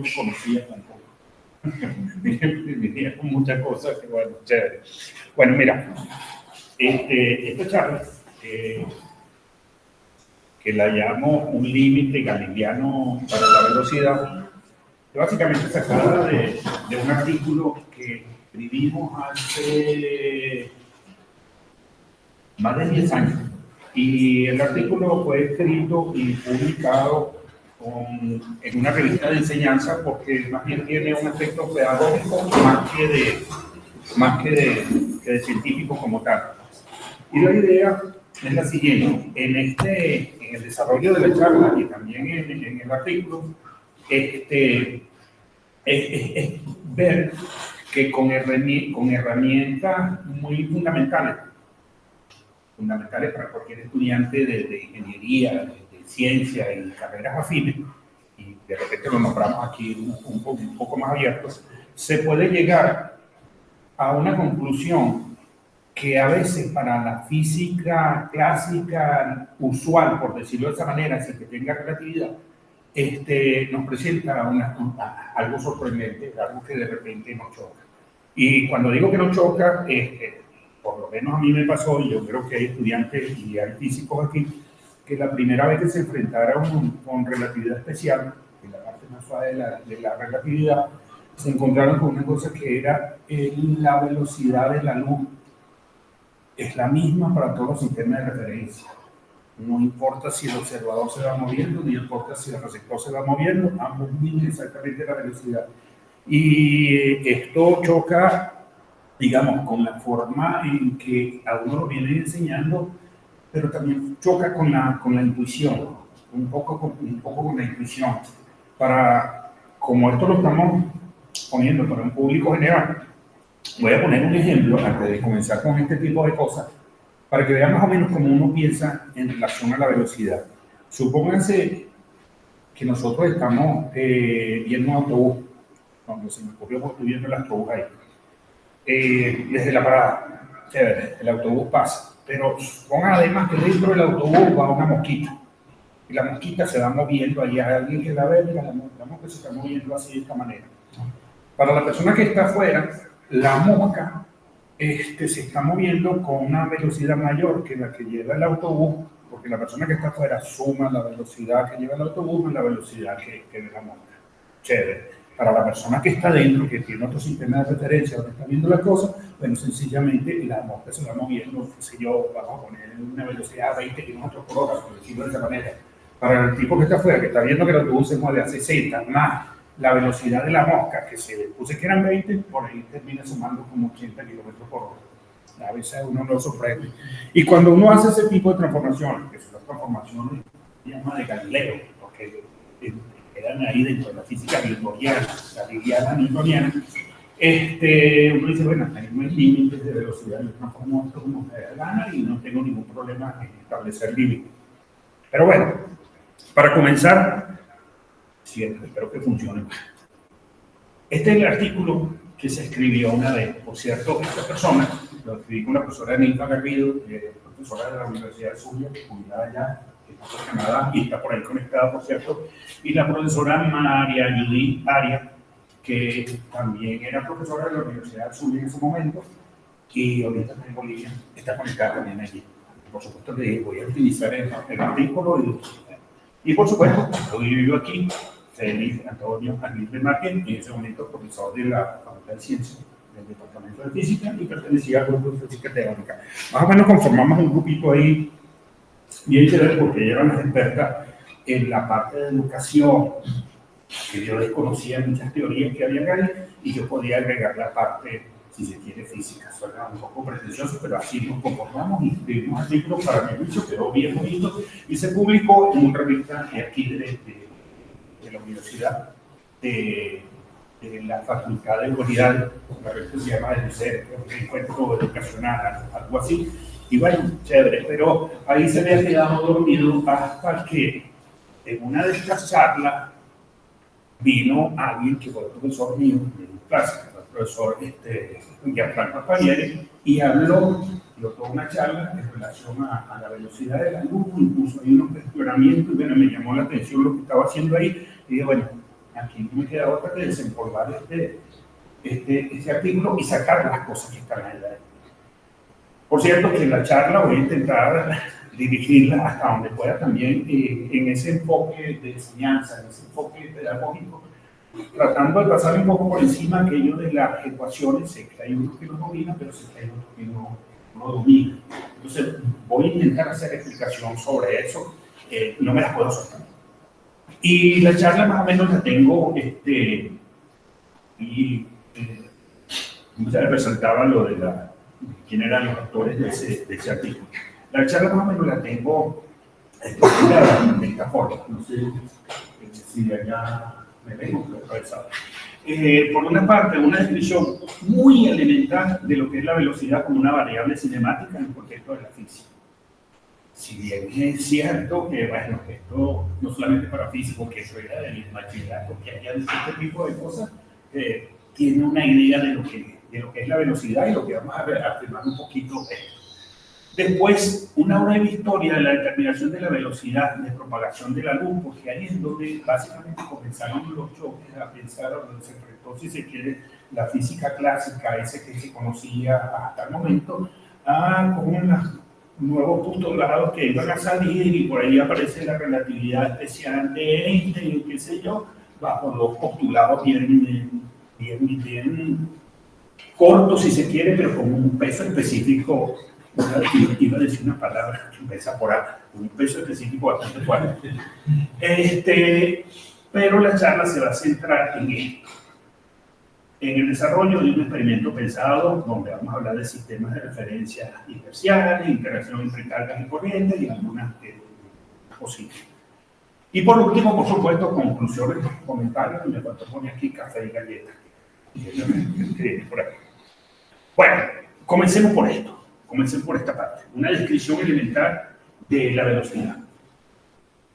que conocía tampoco. Venía con muchas cosas que, bueno, chévere. Bueno, mira, esta charla, que la llamo un límite galileano para la velocidad, que básicamente sacada de un artículo que escribimos hace más de 10 años. Y el artículo fue escrito y publicado en una revista de enseñanza porque más bien tiene un aspecto pedagógico más que de científico como tal. Y la idea es la siguiente: en el desarrollo de la charla y también en el artículo, es ver que con herramientas muy fundamentales para cualquier estudiante de ingeniería, de ciencia y carreras afines, y de repente lo nombramos aquí un poco más abiertos, se puede llegar a una conclusión que a veces para la física clásica usual, por decirlo de esa manera, sin que tenga relatividad, nos presenta algo sorprendente, algo que de repente nos choca. Y cuando digo que nos choca, por lo menos a mí me pasó, y yo creo que hay estudiantes y hay físicos aquí, que la primera vez que se enfrentaron con relatividad especial, que es la parte más suave de la relatividad, se encontraron con una cosa que era la velocidad de la luz. Es la misma para todos los sistemas de referencia. No importa si el observador se va moviendo, ni importa si el receptor se va moviendo, ambos miden exactamente la velocidad. Y esto choca, digamos, con la forma en que a uno lo vienen enseñando, pero también choca con la intuición, un poco con la intuición. Como esto lo estamos poniendo para un público general, voy a poner un ejemplo antes de comenzar con este tipo de cosas, para que vean más o menos cómo uno piensa en relación a la velocidad. Supónganse que nosotros estamos viendo un autobús, cuando se me ocurrió porque estoy viendo el autobús ahí. Desde la parada, chévere, el autobús pasa, pero pongan además que dentro del autobús va una mosquita, y la mosquita se va moviendo, ahí hay alguien que la ve, mira, la mosca se está moviendo así de esta manera. Para la persona que está afuera, la mosca se está moviendo con una velocidad mayor que la que lleva el autobús, porque la persona que está afuera suma la velocidad que lleva el autobús con la velocidad que ve la mosca. Chévere. Para la persona que está dentro, que tiene otro sistema de referencia donde está viendo las cosas, bueno, sencillamente la mosca se va moviendo, qué sé yo, vamos a poner una velocidad de 20 km por hora, por decirlo de esa manera. Para el tipo que está afuera, que está viendo que el autobús se mueve a 60, más la velocidad de la mosca, que se puse que eran 20, por ahí termina sumando como 80 kilómetros por hora. A veces uno lo sorprende. Y cuando uno hace ese tipo de transformaciones, que son las transformaciones llama de Galileo, porque quedan ahí dentro de la física newtoniana, la newtoniana, uno dice, bueno, ahí no hay límites de velocidad, yo transformo esto como me da gana y no tengo ningún problema en establecer límites. Pero bueno, para comenzar, espero que funcione. Este es el artículo que se escribió una vez. Por cierto, esta persona lo escribí con la profesora Nilda Garrido, profesora de la Universidad de Zulia, jubilada ya, que está por Canadá y está por ahí conectada, por cierto, y la profesora María Judith Aria, que también era profesora de la Universidad de Zulia en ese momento, y ahorita está en Bolivia, está conectada también allí. Por supuesto, le dije, voy a utilizar el artículo y por supuesto, hoy vivo aquí, Félix Antonio Aguirre de Marquén, en ese momento profesor de la Facultad de Ciencias del Departamento de Física y pertenecía al grupo de Física Teórica. Más o menos conformamos un grupito ahí bien chévere porque ellas eran las expertas en la parte de educación, que yo desconocía muchas teorías que había ahí y yo podía agregar la parte, si se quiere, física. Suena un poco pretencioso, pero así nos conformamos y escribimos artículos. Para mi juicio quedó bien bonito y se publicó en una revista aquí de la Universidad de la Facultad de Humanidades, la revista se llama el Encuentro Educacional, algo así. Y bueno, chévere, pero ahí se me ha quedado dormido hasta que en una de estas charlas vino alguien que fue el profesor mío de clase, el profesor Gianfranco Spanieri, y habló toda una charla en relación a la velocidad del luz, incluso hay unos cuestionamientos, y bueno, me llamó la atención lo que estaba haciendo ahí, y dije, bueno, aquí no me queda otra que desempolvar este artículo y sacar las cosas que están ahí. Por cierto, que en la charla voy a intentar dirigirla hasta donde pueda también en ese enfoque de enseñanza, en ese enfoque pedagógico, tratando de pasar un poco por encima aquello de las ecuaciones. Sé que hay unos que lo dominan, pero sé que hay otros que no lo dominan. Entonces, voy a intentar hacer explicación sobre eso. No me las puedo soltar. Y la charla más o menos la tengo, ya resaltaba lo de quién eran los autores de ese artículo. La charla más o menos la tengo de esta forma. No sé si allá me vengo, por una parte, una descripción muy elemental de lo que es la velocidad como una variable cinemática en el contexto de la física. Si bien es cierto que, bueno, esto no solamente para físicos, que eso era del bachillerato, que haya este tipo de cosas, tiene una idea de lo que es la velocidad y lo que vamos a afirmar un poquito esto. Después, una breve historia de la determinación de la velocidad de propagación de la luz, porque ahí es donde básicamente comenzaron los choques a pensar, donde se enfrentó, si se quiere, la física clásica, ese que se conocía hasta el momento, con unos nuevos postulados que iban a salir, y por ahí aparece la relatividad especial de Einstein, qué sé yo, bajo los postulados bien cortos, si se quiere, pero con un peso específico. Iba a decir una palabra que empieza por A, un peso específico bastante fuerte. Pero la charla se va a centrar en esto, en el desarrollo de un experimento pensado donde vamos a hablar de sistemas de referencia inerciales, interacción entre cargas y corrientes y algunas posibles. Y por último, por supuesto, conclusiones, comentarios, y me falta poner aquí café y galletas. Por aquí. Bueno, comencemos por esto. Comencemos por esta parte. Una descripción elemental de la velocidad.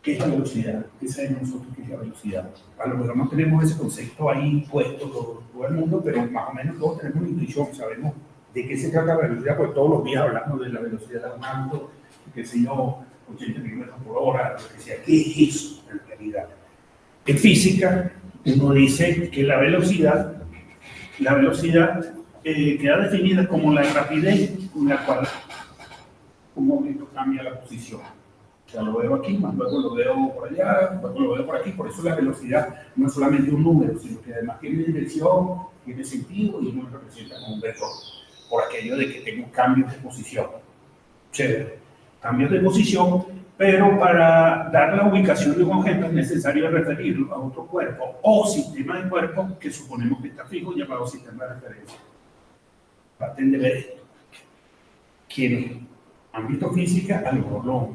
¿Qué es la velocidad? ¿Qué sabemos nosotros qué es la velocidad? A lo mejor no tenemos ese concepto ahí puesto todo el mundo, pero más o menos todos tenemos una intuición, sabemos de qué se trata la velocidad, porque todos los días hablamos de la velocidad de un auto, qué sé yo, 80 kilómetros por hora, lo que sea. ¿Qué es eso en realidad? En física, uno dice que la velocidad queda definida como la rapidez con la cual un objeto cambia la posición. Ya lo veo aquí, más luego lo veo por allá, luego lo veo por aquí. Por eso la velocidad no es solamente un número, sino que además tiene dirección, tiene sentido y uno lo representa como un vector. Por aquello de que tengo cambios de posición. Chévere. Cambios de posición, pero para dar la ubicación de un objeto es necesario referirlo a otro cuerpo o sistema de cuerpo que suponemos que está fijo, llamado sistema de referencia. Traten de ver esto. Quienes han visto física, a lo mejor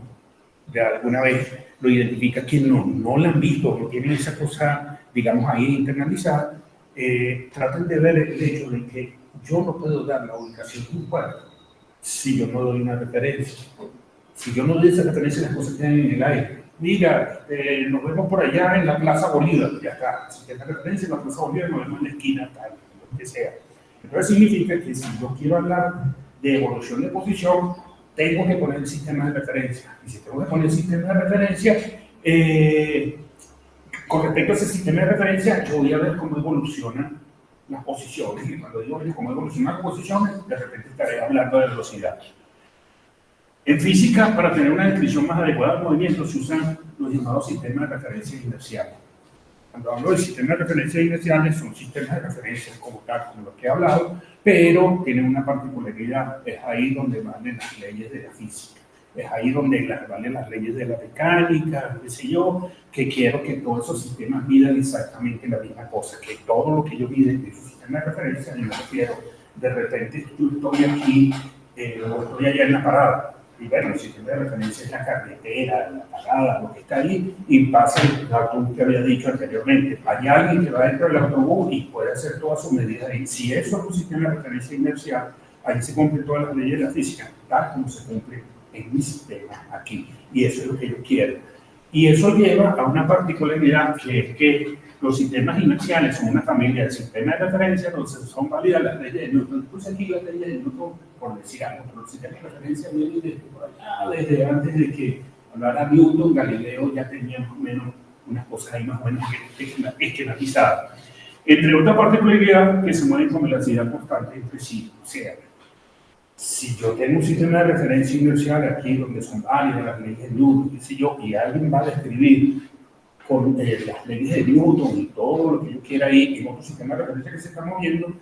de alguna vez lo identifica. Quien no la han visto, que tienen esa cosa, digamos, ahí internalizada, traten de ver el hecho de que yo no puedo dar la ubicación de un cuerpo si yo no doy una referencia. Si yo no doy esa referencia, las cosas quedan en el aire. Mira, nos vemos por allá en la Plaza Bolívar, ya está. Si tienes referencia en la Plaza Bolívar, nos vemos en la esquina, tal, lo que sea. Entonces significa que si yo quiero hablar de evolución de posición, tengo que poner el sistema de referencia. Y si tengo que poner el sistema de referencia, con respecto a ese sistema de referencia, yo voy a ver cómo evolucionan las posiciones. Y cuando digo cómo evolucionan las posiciones, de repente estaré hablando de velocidad. En física, para tener una descripción más adecuada del movimiento, se usan los llamados sistemas de referencia inerciales. Cuando hablo de sistemas de referencia inerciales, son sistemas de referencia como tal, como los que he hablado, pero tienen una particularidad. Es ahí donde valen las leyes de la física. Es ahí donde valen las leyes de la mecánica, qué sé yo, que quiero que todos esos sistemas midan exactamente la misma cosa, que todo lo que yo mide de su sistema de referencia, yo me refiero, de repente yo estoy aquí o estoy allá en la parada. Y bueno, el sistema de referencia es la carretera, la parada, lo que está ahí, y pasa el autobús que había dicho anteriormente. Hay alguien que va dentro del autobús y puede hacer todas sus medidas ahí. Si eso es un sistema de referencia inercial, ahí se cumplen todas las leyes de la física, tal como se cumple en mi sistema aquí. Y eso es lo que yo quiero. Y eso lleva a una particularidad, que es que los sistemas inerciales son una familia de sistemas de referencia, entonces son válidas las leyes de Newton. Puse aquí las leyes de Newton por decir algo, pero los sistemas de referencia vienen desde por allá, desde antes de que hablara Newton. Galileo ya tenía más o menos unas cosas ahí más o menos esquematizadas. Entre otras particularidades que se mueven con velocidad constante entre sí. O sea, si yo tengo un sistema de referencia inercial aquí donde son válidas las leyes de Newton, qué sé yo, y alguien va a describir con las leyes de Newton y todo lo que yo quiera ahí en otro sistema de referencia que se está moviendo,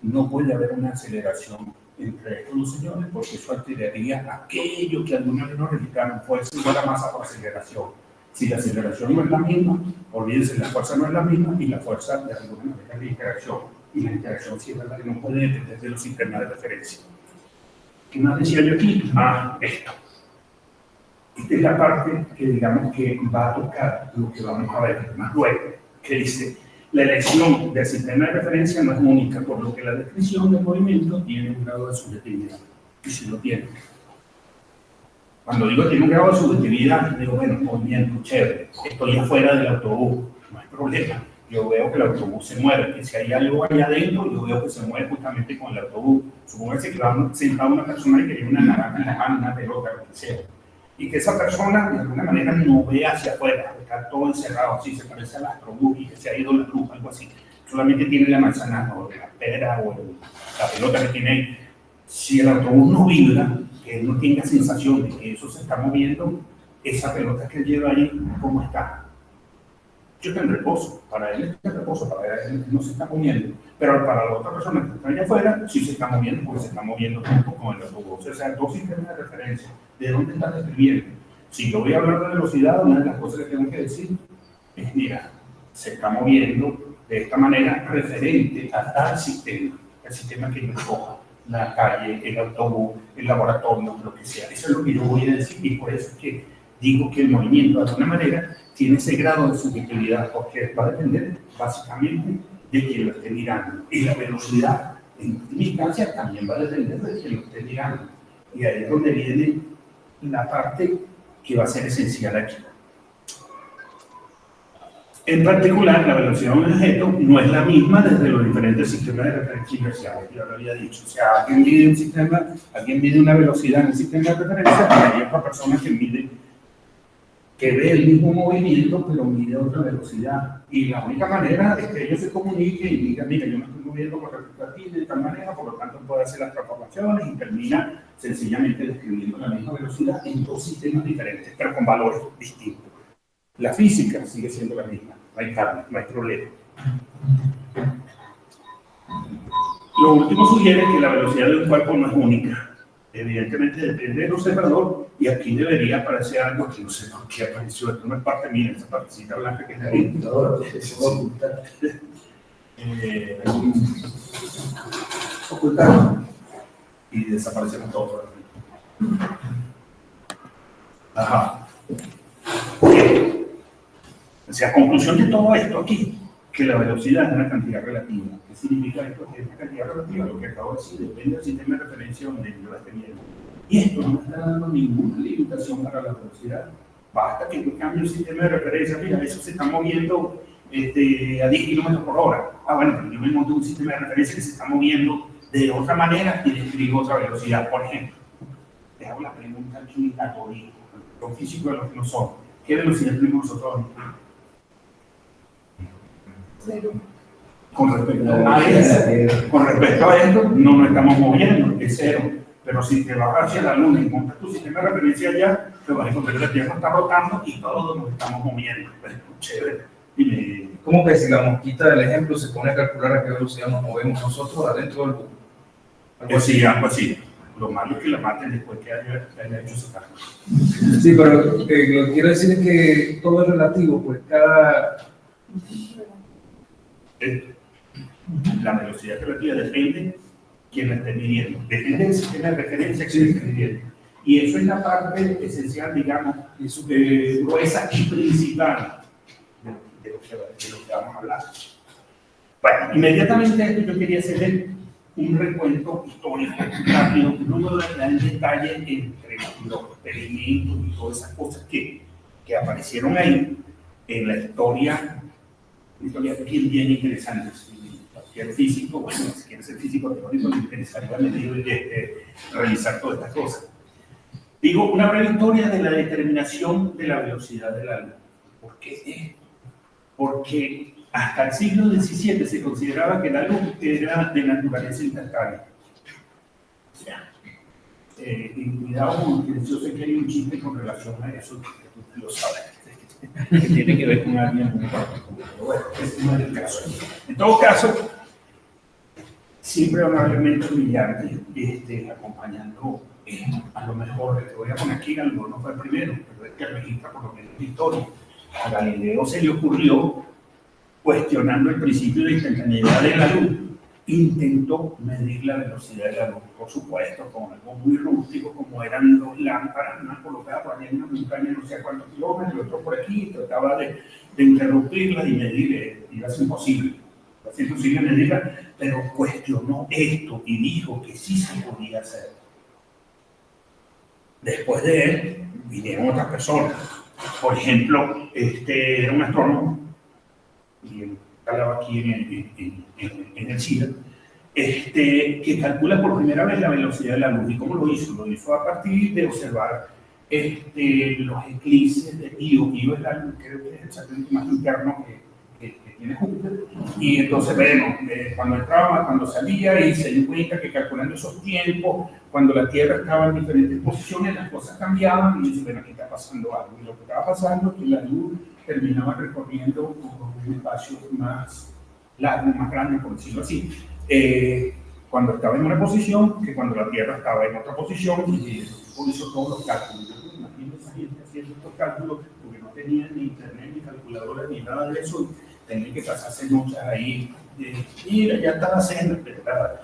no puede haber una aceleración entre estos dos señores, porque eso alteraría aquello que alguna vez nos explicaron, fuerza igual a masa por aceleración. Si la aceleración no es la misma, olvídense, la fuerza no es la misma y la fuerza de alguna manera es la interacción. Y la interacción sí es verdad que no puede depender de los sistemas de referencia. ¿Qué más decía yo aquí? Esto. Esta es la parte que digamos que va a tocar lo que vamos a ver más luego, que dice, la elección del sistema de referencia no es única, por lo que la descripción del movimiento tiene un grado de subjetividad. Y si lo tiene. Cuando digo que tiene un grado de subjetividad, digo, bueno, movimiento, chévere, estoy afuera del autobús, no hay problema. Yo veo que el autobús se mueve, que si hay algo allá adentro, yo veo que se mueve justamente con el autobús. Supóngase que va sentada una persona y que tiene una naranja en la mano, una pelota, lo que sea. Y que esa persona, de alguna manera, no ve hacia afuera, está todo encerrado, así, se parece al astrobús y que se ha ido la luz, algo así. Solamente tiene la manzana, o la pera, o la pelota que tiene ahí. Si el autobús no vibra, que él no tenga sensación de que eso se está moviendo, esa pelota que él lleva ahí, ¿cómo está? Yo estoy en reposo, para él está en reposo, para él no se está moviendo, pero para la otra persona que está allá afuera, sí se está moviendo, porque se está moviendo junto con el autobús. O sea, dos sistemas de referencia. ¿De dónde están describiendo? Si yo voy a hablar de velocidad, una de las cosas que tengo que decir es, mira, se está moviendo de esta manera referente a tal sistema, el sistema que yo coja, la calle, el autobús, el laboratorio, lo que sea. Eso es lo que yo voy a decir y por eso es que digo que el movimiento de alguna manera tiene ese grado de subjetividad porque va a depender básicamente de quien lo esté mirando. Y la velocidad, en última instancia, también va a depender de quien lo esté mirando. Y ahí es donde viene la parte que va a ser esencial aquí. En particular, la velocidad de un objeto no es la misma desde los diferentes sistemas de referencia inerciales, ya lo había dicho. O sea, alguien mide un sistema, alguien mide una velocidad en el sistema de referencia, y hay otra persona que ve el mismo movimiento, pero mide otra velocidad. Y la única manera es que ellos se comuniquen y digan, mira, yo me estoy moviendo con respecto a ti de esta manera, por lo tanto puedo hacer las transformaciones y termina sencillamente describiendo la misma velocidad en dos sistemas diferentes, pero con valores distintos. La física sigue siendo la misma, no hay cambio, no hay problema. Lo último sugiere que la velocidad de un cuerpo no es única. Evidentemente depende del observador y aquí debería aparecer algo que no sé por qué apareció. Esto no es parte mía, esta partecita blanca que está ahí. Ocultar y desaparecemos todos. Ajá. O sea, conclusión de todo esto aquí, que la velocidad es una cantidad relativa. ¿Qué significa esto? Que es una cantidad relativa, lo que acabo de decir, depende del sistema de referencia donde yo la esté viendo. Y esto no está dando ninguna limitación para la velocidad. Basta que yo cambie el sistema de referencia, mira, eso se está moviendo a 10 kilómetros por hora. Bueno, pero yo me monto un sistema de referencia que se está moviendo de otra manera y describo otra velocidad. Por ejemplo, te hago la pregunta aquí a todos los físicos de los que no son. ¿Qué velocidad tenemos nosotros? Cero. Con respecto a esto, no nos estamos moviendo, es cero. Pero si te vas hacia la luna y montas tu sistema de referencia allá, te vas a encontrar que la Tierra está rotando y todos nos estamos moviendo. Pues, chévere. ¿Cómo que si la mosquita del ejemplo se pone a calcular a qué velocidad nos movemos nosotros adentro del buque? Algo así. Lo malo es que la maten después que haya hecho ese cálculo. Sí, pero lo que quiero decir es que todo es relativo, pues cada... La velocidad relativa depende de quién la esté midiendo, depende del sistema de referencia que se esté midiendo. Y eso es la parte esencial, digamos, gruesa y principal de lo que vamos a hablar. Bueno, inmediatamente a esto yo quería hacer un recuento histórico rápido, no voy a entrar en detalle entre los experimentos y todas esas cosas que aparecieron ahí en la historia bien interesante. Cualquier físico, bueno, si quieres ser físico teórico, le interesaría revisar todas estas cosas. Digo, una breve historia de la determinación de la velocidad de la luz. ¿Por qué esto? porque hasta el siglo XVII se consideraba que la luz era de naturaleza instantánea. O sea, y cuidado, porque yo sé que hay un chiste con relación a eso, que tú lo sabes, que tiene que ver con alguien muy particular. Pero bueno, ese no es el caso. En todo caso, siempre amablemente brillante, acompañando a lo mejor, te voy a poner aquí, algo no fue el primero, pero es que registra por lo menos la historia. A Galileo se le ocurrió, cuestionando el principio de instantaneidad de la luz, intentó medir la velocidad de la luz, por supuesto, con algo muy rústico, como eran dos lámparas, una colocada por allá en una montaña, no sé a cuántos kilómetros, otro por aquí, trataba de interrumpirla y medir, iba a ser imposible. Iba a ser imposible medirla, pero cuestionó esto y dijo que sí se podía hacer. Después de él, vinieron otras personas. Por ejemplo, era un astrónomo, y él hablaba aquí en el Chile, que calcula por primera vez la velocidad de la luz. ¿Y cómo lo hizo? Lo hizo a partir de observar los eclipses de Io. Io es la, creo que es el satélite más interno que tiene Júpiter. Y entonces, bueno, cuando entraba, cuando salía, y se dio cuenta que calculando esos tiempos, cuando la Tierra estaba en diferentes posiciones, las cosas cambiaban, y dice, bueno, aquí está pasando algo. Y lo que estaba pasando es que la luz terminaba recorriendo un espacio más largo, más grande, por decirlo así, cuando estaba en una posición que cuando la Tierra estaba en otra posición, y por eso todos los cálculos. Yo me imagino a esa gente haciendo estos cálculos, porque no tenían ni internet, ni calculadora, ni nada de eso, y tenían que pasarse noches ahí, mira, ya estaba haciendo, ¿verdad?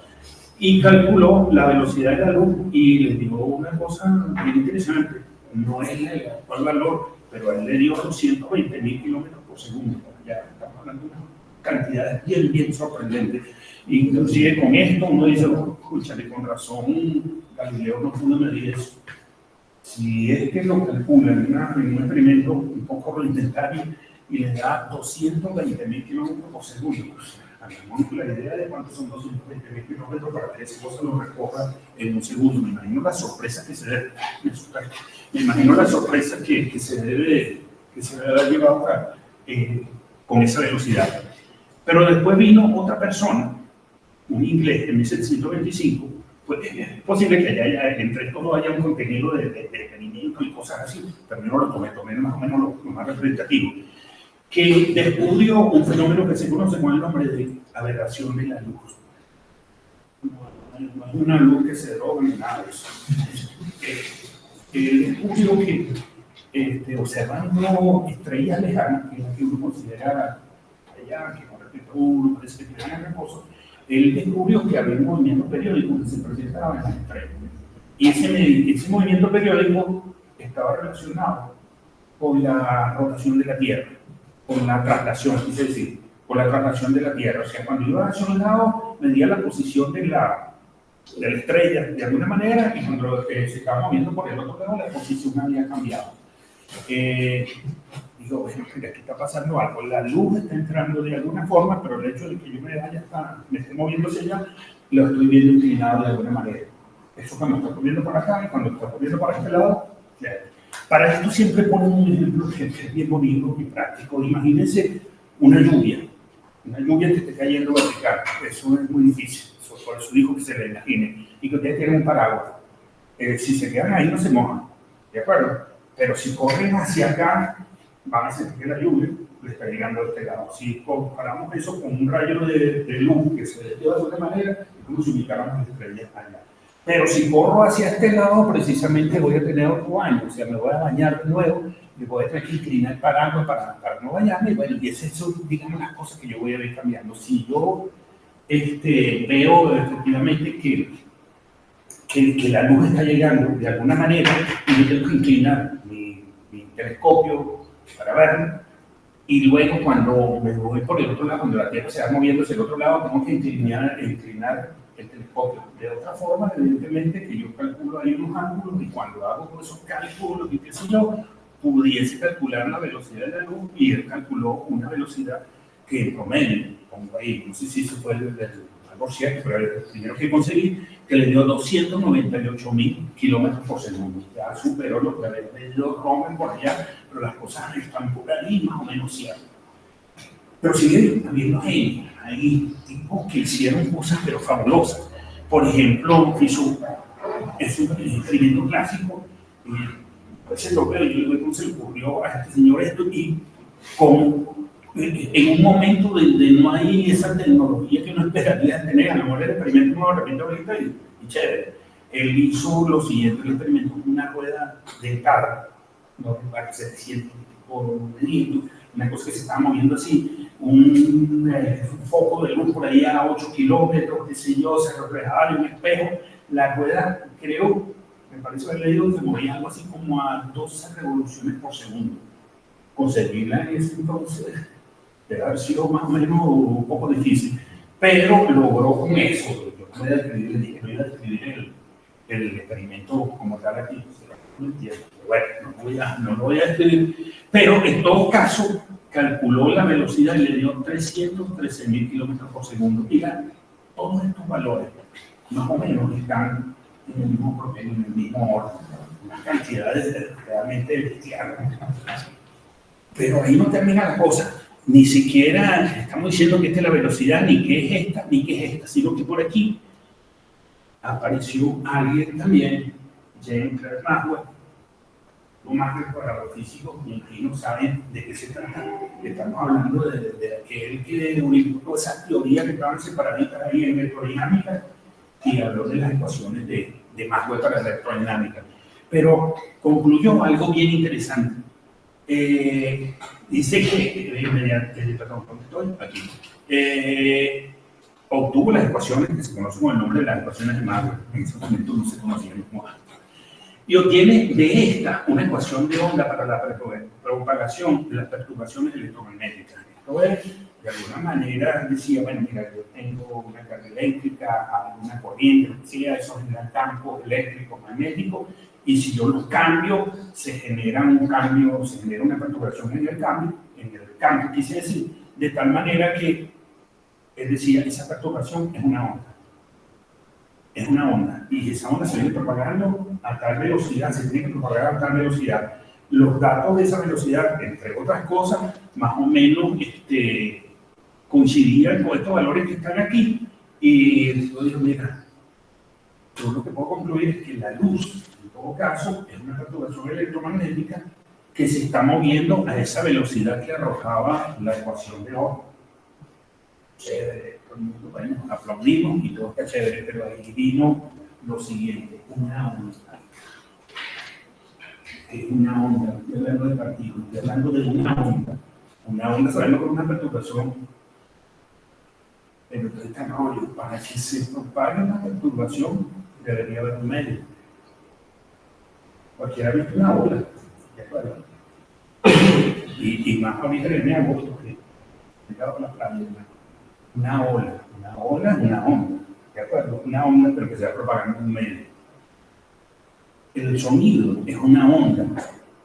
Y calculó la velocidad de la luz, y les digo una cosa bien interesante, no es el actual valor, pero a él le dio 220.000 kilómetros por segundo. Ya estamos hablando de una cantidades bien sorprendentes. Inclusive con esto uno dice, escúchale, con razón, Galileo no pudo medir eso. Si es que lo calcula en un experimento un poco rudimentario y le da 220.000 kilómetros por segundo, hagamos la idea de cuántos son 220.000 kilómetros para que esa cosa lo recorra en un segundo. Me imagino la sorpresa que se debe, me imagino la sorpresa que se debe haber llevado con esa velocidad. Pero después vino otra persona, un inglés, en 1725, pues es posible que haya, entre todo haya un contenido de experimento y cosas así, pero yo no lo tomé más o menos lo más representativo, que descubrió un fenómeno que se conoce con el nombre de aberración de la luz. No es una luz que se droga ni nada de eso. Descubrió que observando estrellas lejanas, que es la que uno considera allá, que con respecto a uno parece que tienen reposo, él descubrió que había un movimiento periódico que se presentaba en las estrellas. Y ese movimiento periódico estaba relacionado con la rotación de la Tierra, con la traslación, es decir, con la traslación de la Tierra. O sea, cuando iba hacia un lado, medía la posición de la estrella de alguna manera, y cuando se estaba moviendo por el otro lado, la posición había cambiado. Digo, bueno, aquí está pasando algo, la luz está entrando de alguna forma, pero el hecho de que yo me esté moviendo hacia allá, lo estoy viendo inclinado de alguna manera. Eso cuando está moviendo para acá y cuando está moviendo para este lado. Claro. Para esto siempre ponen un ejemplo que es bien bonito y práctico. Imagínense una lluvia que esté cayendo vertical. Eso es muy difícil, por eso dijo que se le imagine. Y que ustedes tienen un paraguas. Si se quedan ahí no se mojan, ¿de acuerdo? Pero si corren hacia acá, van a sentir que la lluvia le está llegando a este lado. Si comparamos eso con un rayo de luz que se desvía de alguna manera, es como si ubicáramos las estrellas allá. Pero si corro hacia este lado, precisamente voy a tener otro baño, o sea, me voy a bañar de nuevo, me voy a tener que inclinar el paraguas para no bañarme, y bueno, y es eso, digamos, las cosas que yo voy a ir cambiando. Si yo veo efectivamente que la luz está llegando de alguna manera, y yo tengo que inclinar mi telescopio para verlo, y luego cuando me voy por el otro lado, cuando la Tierra se va moviendo hacia el otro lado, tengo que inclinar el telescopio. De otra forma, evidentemente, que yo calculo ahí unos ángulos, y cuando hago esos cálculos y qué sé yo, pudiese calcular la velocidad de la luz, y él calculó una velocidad que en promedio, pongo ahí, no sé si eso fue algo cierto, pero el primero que conseguí, que le dio 298.000 kilómetros por segundo. Ya superó lo que había medido Roman por allá, pero las cosas están por ahí más o menos ciertas. Pero sigue habiendo gente, hay tipos que hicieron cosas pero fabulosas. Por ejemplo, hizo, es un experimento clásico, pues se lo veo, y luego se le ocurrió a este señor esto, y como en un momento donde no hay esa tecnología que uno esperaría tener, a lo mejor el experimento no lo repito ahorita y chévere. Él hizo lo siguiente, el experimento con una rueda dentada, no para 700 milímetros, una cosa que se estaba moviendo así, un foco de luz por ahí a 8 kilómetros, qué sé yo, se reflejaba en un espejo, la rueda, creo, me parece haber leído, se movía algo así como a 12 revoluciones por segundo. Conseguirla en ese entonces debe haber sido más o menos un poco difícil, pero logró con eso. Yo no voy a describir el experimento como tal aquí, no entiendo. Bueno, no lo voy a describir, pero en todo caso calculó la velocidad y le dio 313.000 kilómetros por segundo. Y todos estos valores más o menos están en el mismo promedio, en el mismo orden, unas cantidades realmente bestiales. Pero ahí no termina la cosa. Ni siquiera estamos diciendo que esta es la velocidad, ni que es esta, ni que es esta, sino que por aquí apareció alguien también, James Clerk Maxwell, un más preparador físico, y aquí no saben de qué se trata. Estamos hablando de aquel que unificó esa teoría que estaban separaditas ahí en electrodinámica y habló de las ecuaciones de Maxwell para la electrodinámica. Pero concluyó algo bien interesante. Dice que, perdón, ¿dónde estoy? Aquí. Obtuvo las ecuaciones que se conocen con el nombre de las ecuaciones de Maxwell. En ese momento no se conocían como antes. Y obtiene de esta una ecuación de onda para la propagación de las perturbaciones electromagnéticas. Esto es, de alguna manera, decía, bueno, mira, yo tengo una carga eléctrica, alguna corriente, lo que sea, eso genera campos eléctricos, magnéticos, y si yo los cambio, se genera un cambio, se genera una perturbación en el campo, quise decir, de tal manera que, es decir, esa perturbación es una onda. Es una onda, y esa onda se viene propagando a tal velocidad, se tiene que propagar a tal velocidad. Los datos de esa velocidad, entre otras cosas, más o menos coincidían con estos valores que están aquí, y yo digo, mira, yo lo que puedo concluir es que la luz, en todo caso, es una perturbación electromagnética que se está moviendo a esa velocidad que arrojaba la ecuación de Ohm. Chévere, todo el mundo, bueno, aplaudimos y todo está chévere, pero ahí vino lo siguiente, una onda. Es una onda, estoy hablando de partículas, estoy hablando de una onda. Una onda sabemos que es una perturbación, pero todo este rollo, para que se propague una perturbación, debería haber un medio. Cualquiera ha visto una ola, ¿de acuerdo? Y más ahorita en el mes de agosto, que he llegado a la playa, una ola, una onda, ¿de acuerdo? Una onda, pero que se va propagando en un medio. El sonido es una onda,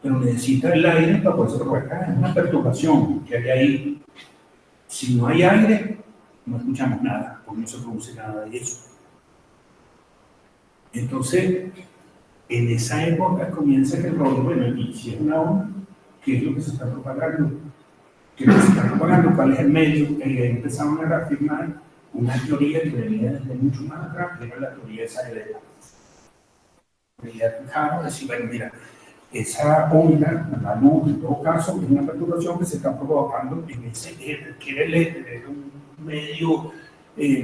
pero necesita el aire para poderse propagar. Es una perturbación que hay ahí. Si no hay aire, no escuchamos nada, porque no se produce nada de eso. Entonces, en esa época comienza el rollo, bueno, y si es una onda, ¿qué es lo que se está propagando? ¿Qué es lo que se está propagando? ¿Cuál es el medio? Empezaron a reafirmar una teoría que venía desde mucho más atrás, que era la teoría esa de la decir, bueno, mira, esa onda, la luz, en todo caso, es una perturbación que se está provocando en ese éter, que era el éter, es un medio,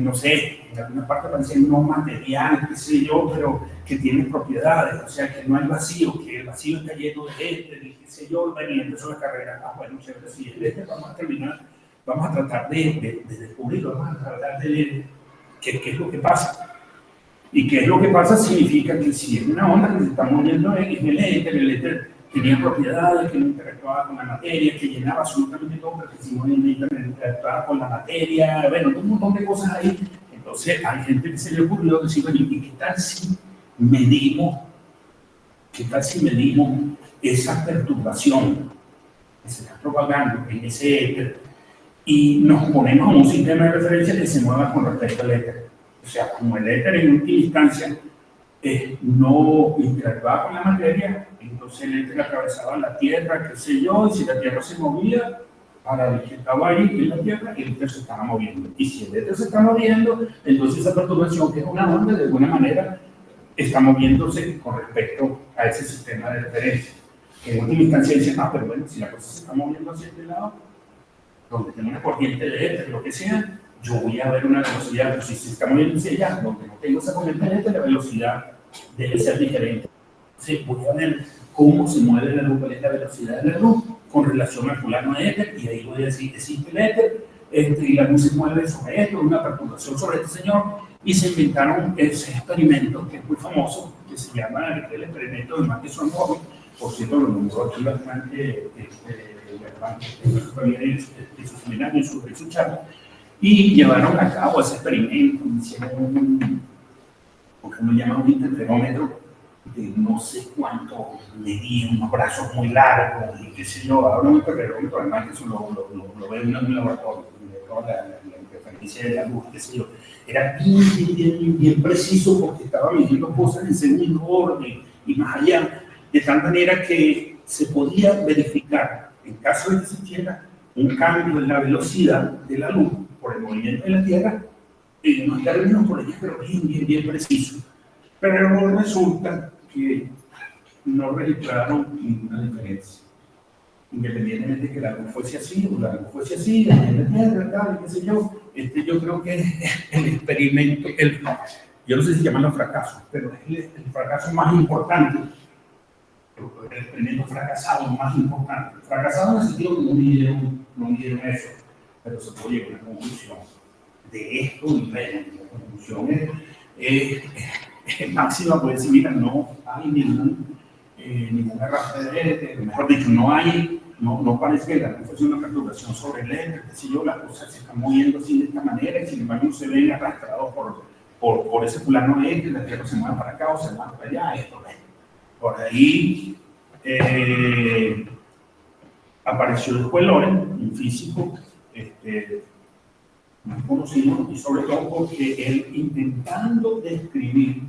no sé, en alguna parte parece no material, qué sé yo, pero que tiene propiedades, o sea, que no hay vacío, que el vacío está lleno de éter, y qué sé yo, y empezó la carrera, bueno, chévere, si el éter vamos a terminar, vamos a tratar de descubrirlo, vamos a tratar de leer qué es lo que pasa. Y qué es lo que pasa significa que si es una onda que se está moviendo en el éter tenía propiedades, que no interactuaba con la materia, que llenaba absolutamente todo, pero que si no interactuaba con la materia, bueno, un montón de cosas ahí. Entonces hay gente que se le ocurrió decir, bueno, ¿y qué tal si medimos esa perturbación que se está propagando en ese éter y nos ponemos a un sistema de referencia que se mueva con respecto al éter? O sea, como el éter en última instancia no interactuaba con la materia, entonces el éter atravesaba la Tierra, qué sé yo, y si la Tierra se movía, para el que estaba ahí en la Tierra, el éter se estaba moviendo. Y si el éter se está moviendo, entonces esa perturbación, que es una onda, de alguna manera está moviéndose con respecto a ese sistema de referencia. Que en última instancia dicen, pero bueno, si la cosa se está moviendo hacia este lado, donde tengo una corriente de éter, lo que sea, yo voy a ver una velocidad, pero si se está moviendo hacia allá, donde no tengo esa corriente de éter, la velocidad debe ser diferente. Entonces voy a ver cómo se mueve la luz, cuál es la velocidad de la luz con relación al fulano de éter, y ahí voy a decir, existe el éter, y la luz se mueve sobre esto, una perturbación sobre este señor, y se inventaron ese experimento que es muy famoso, que se llama el experimento de Maxwell-Morley. Por cierto, lo nombró aquí bastante en su seminario, en su charla, y llevaron a cabo ese experimento, hicieron porque uno llama un interferómetro de no sé cuánto medía, unos brazos muy largos, y qué sé yo, ahora un interferómetro, además que eso lo ve uno en un laboratorio, toda la interferencia de la luz, qué sé yo, era bien preciso porque estaba midiendo cosas en segundo orden y más allá, de tal manera que se podía verificar, en caso de que se hiciera un cambio en la velocidad de la luz por el movimiento de la Tierra, en unos términos por allá, pero bien preciso. Pero resulta que no registraron ninguna diferencia. Independientemente de que la luz fuese así o la luz fuese así, la Tierra, tal, qué sé yo, yo creo que el experimento, yo no sé si llamarlo fracaso, pero es el fracaso más importante, el experimento fracasado más importante. Fracasado en el sentido que no midieron eso, pero se puede llegar a una conclusión de esto, y bueno, la conclusión es máxima, puede decir, mira, no hay ninguna raza de éter, mejor dicho, no parece que la luz fuese una perturbación sobre el éter, que si yo, las cosas se están moviendo así de esta manera, y sin embargo no se ven arrastrados por ese fulano de éter, la Tierra se mueve para acá o se mueve para allá, esto, por ahí apareció después Lorenz, un físico muy conocido, y sobre todo porque él, intentando describir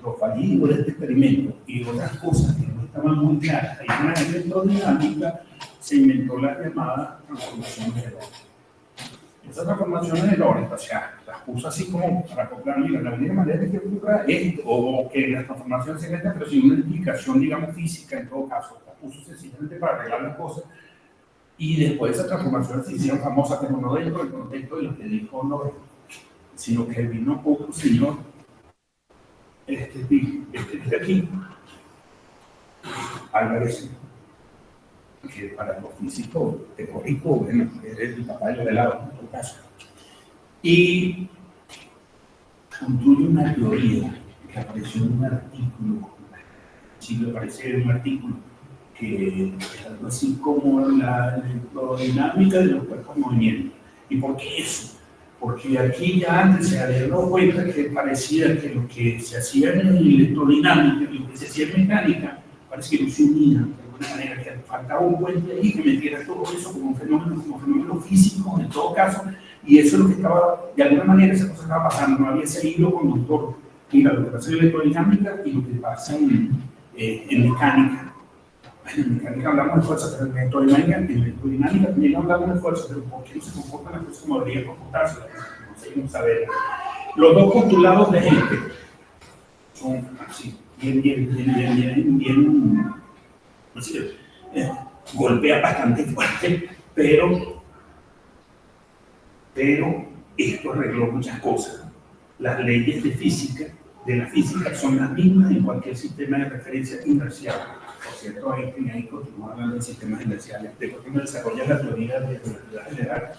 lo fallido de este experimento y otras cosas que no estaban muy claras, hay una electrodinámica, se inventó la llamada transformación de Lorentz. Esas transformaciones de Lorentz, o sea, las puso así como para acoplar, mira, la única manera de que ocurra esto, o que las transformaciones se metan, pero sin una explicación, digamos, física en todo caso, las puso sencillamente para arreglar las cosas. Y después esas transformaciones se hicieron famosas, pero no dentro del contexto de lo que dijo Lorentz, sino que vino otro señor, este aquí, Álvarez, que para los físicos teóricos, bueno, es el papá de los helados, en todo caso. Y construye una teoría que apareció en un artículo, sí, aparece en un artículo, que es algo así como la electrodinámica de los cuerpos en movimiento. ¿Y por qué eso? Porque aquí ya antes se había dado cuenta que parecía que lo que se hacía en electrodinámica y lo que se hacía en mecánica, parece que no se unía de alguna manera, que faltaba un puente ahí que metiera todo eso como fenómeno físico en todo caso, y eso es lo que estaba, de alguna manera esa cosa estaba pasando, no había ese hilo conductor. Mira, lo que pasa en electrodinámica y lo que pasa en mecánica. En mecánica hablamos de fuerza, pero en electrodinámica también hablamos de fuerza, pero ¿por qué no se comportan las cosas como deberían comportarse? No seguimos saber. Los dos postulados de gente son así, bien, así, golpea bastante fuerte, pero esto arregló muchas cosas. Las leyes de la física son las mismas en cualquier sistema de referencia inercial. Por cierto, ahí continúa hablando de sistemas inerciales. Después que me desarrolla la teoría de relatividad general,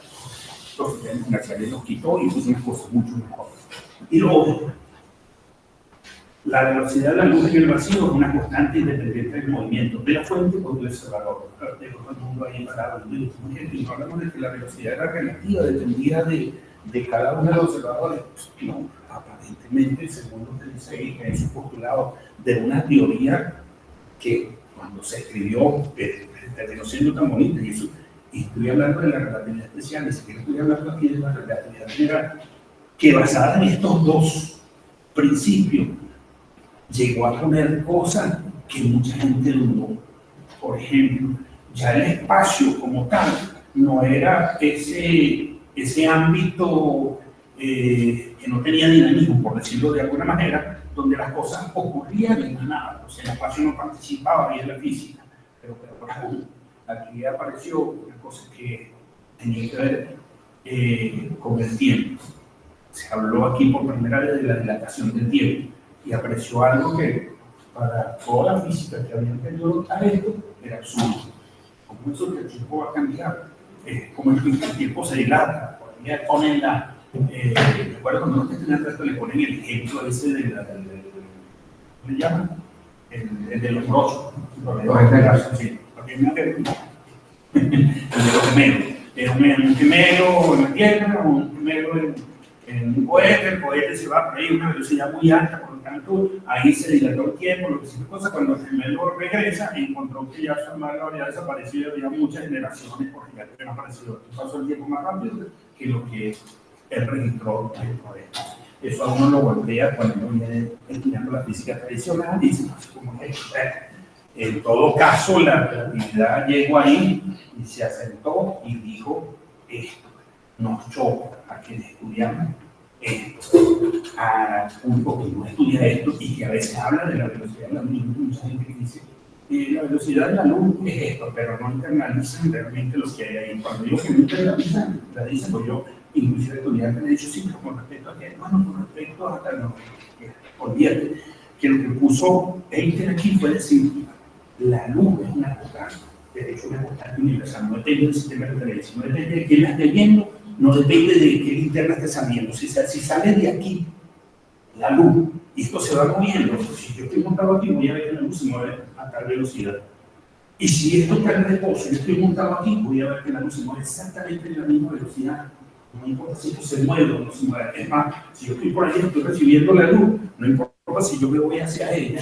los sistemas inerciales los quitó y puso unas cosas mucho mejores. Y luego, la velocidad de la luz en el vacío es una constante independiente del movimiento de la fuente o del observador. Tengo todo el mundo ahí parado. Y hablamos de que la velocidad era relativa, dependía de cada uno de los observadores. No, aparentemente, según lo que dice ahí, en su postulado de una teoría que cuando se escribió terminó siendo tan bonita, y estoy hablando de la relatividad especial, ni siquiera estoy hablando aquí de la relatividad general, que basada en estos dos principios llegó a poner cosas que mucha gente dudó. Por ejemplo, ya el espacio como tal no era ese ámbito que no tenía dinamismo, por decirlo de alguna manera, donde las cosas ocurrían de la nada. O sea, el espacio no participaba bien en la física, pero aquí apareció una cosa que tenía que ver con el tiempo. Se habló aquí por primera vez de la dilatación del tiempo y apareció algo que para toda la física que había anterior a esto era absurdo. Como eso que el tiempo va a cambiar, como el tiempo se dilata. Por ahí ponen recuerdo cuando no tenía esto, le ponen el ejemplo ese ¿cómo le llaman? El de los bros, sí, el de los gemelos. Es un gemelo en la Tierra, un gemelo en un cohete, el cohete se va por ahí a una velocidad muy alta, por lo tanto, ahí se dilató el tiempo, lo que sea cosa. Cuando el gemelo regresa, encontró que ya su hermano había desaparecido, había muchas generaciones, porque ya habían aparecido. Pasó el tiempo más rápido que lo que él registró dentro de esto. Eso a uno lo voltea cuando uno viene estudiando la física tradicional y dice, pues, ¿cómo es esto? En todo caso, la relatividad llegó ahí y se asentó y dijo esto. Nos choca a quienes estudiamos esto, a público que no estudia esto y que a veces habla de la velocidad de la luz. Mucha gente que dice, la velocidad de la luz es esto, pero no internalizan realmente lo que hay ahí. Cuando digo que no internalizan, la dicen, pues yo, inclusive estudiante, me he dicho, sí, pero con respecto a qué, bueno, con respecto a no, olvídate, que lo que puso Einstein aquí fue decir, la luz es una constante, de hecho una constante universal, no depende del sistema de televisión, no depende de quién la esté viendo, no depende de qué linterna esté saliendo. Si sale de aquí la luz y esto se va moviendo, si yo estoy montado aquí, voy a ver que la luz se mueve a tal velocidad. Y si esto está en reposo, yo estoy montado aquí, voy a ver que la luz se mueve exactamente en la misma velocidad. No importa si esto se mueve o no se mueve. Es más, si yo estoy por ahí, estoy recibiendo la luz, no importa si yo me voy hacia ella.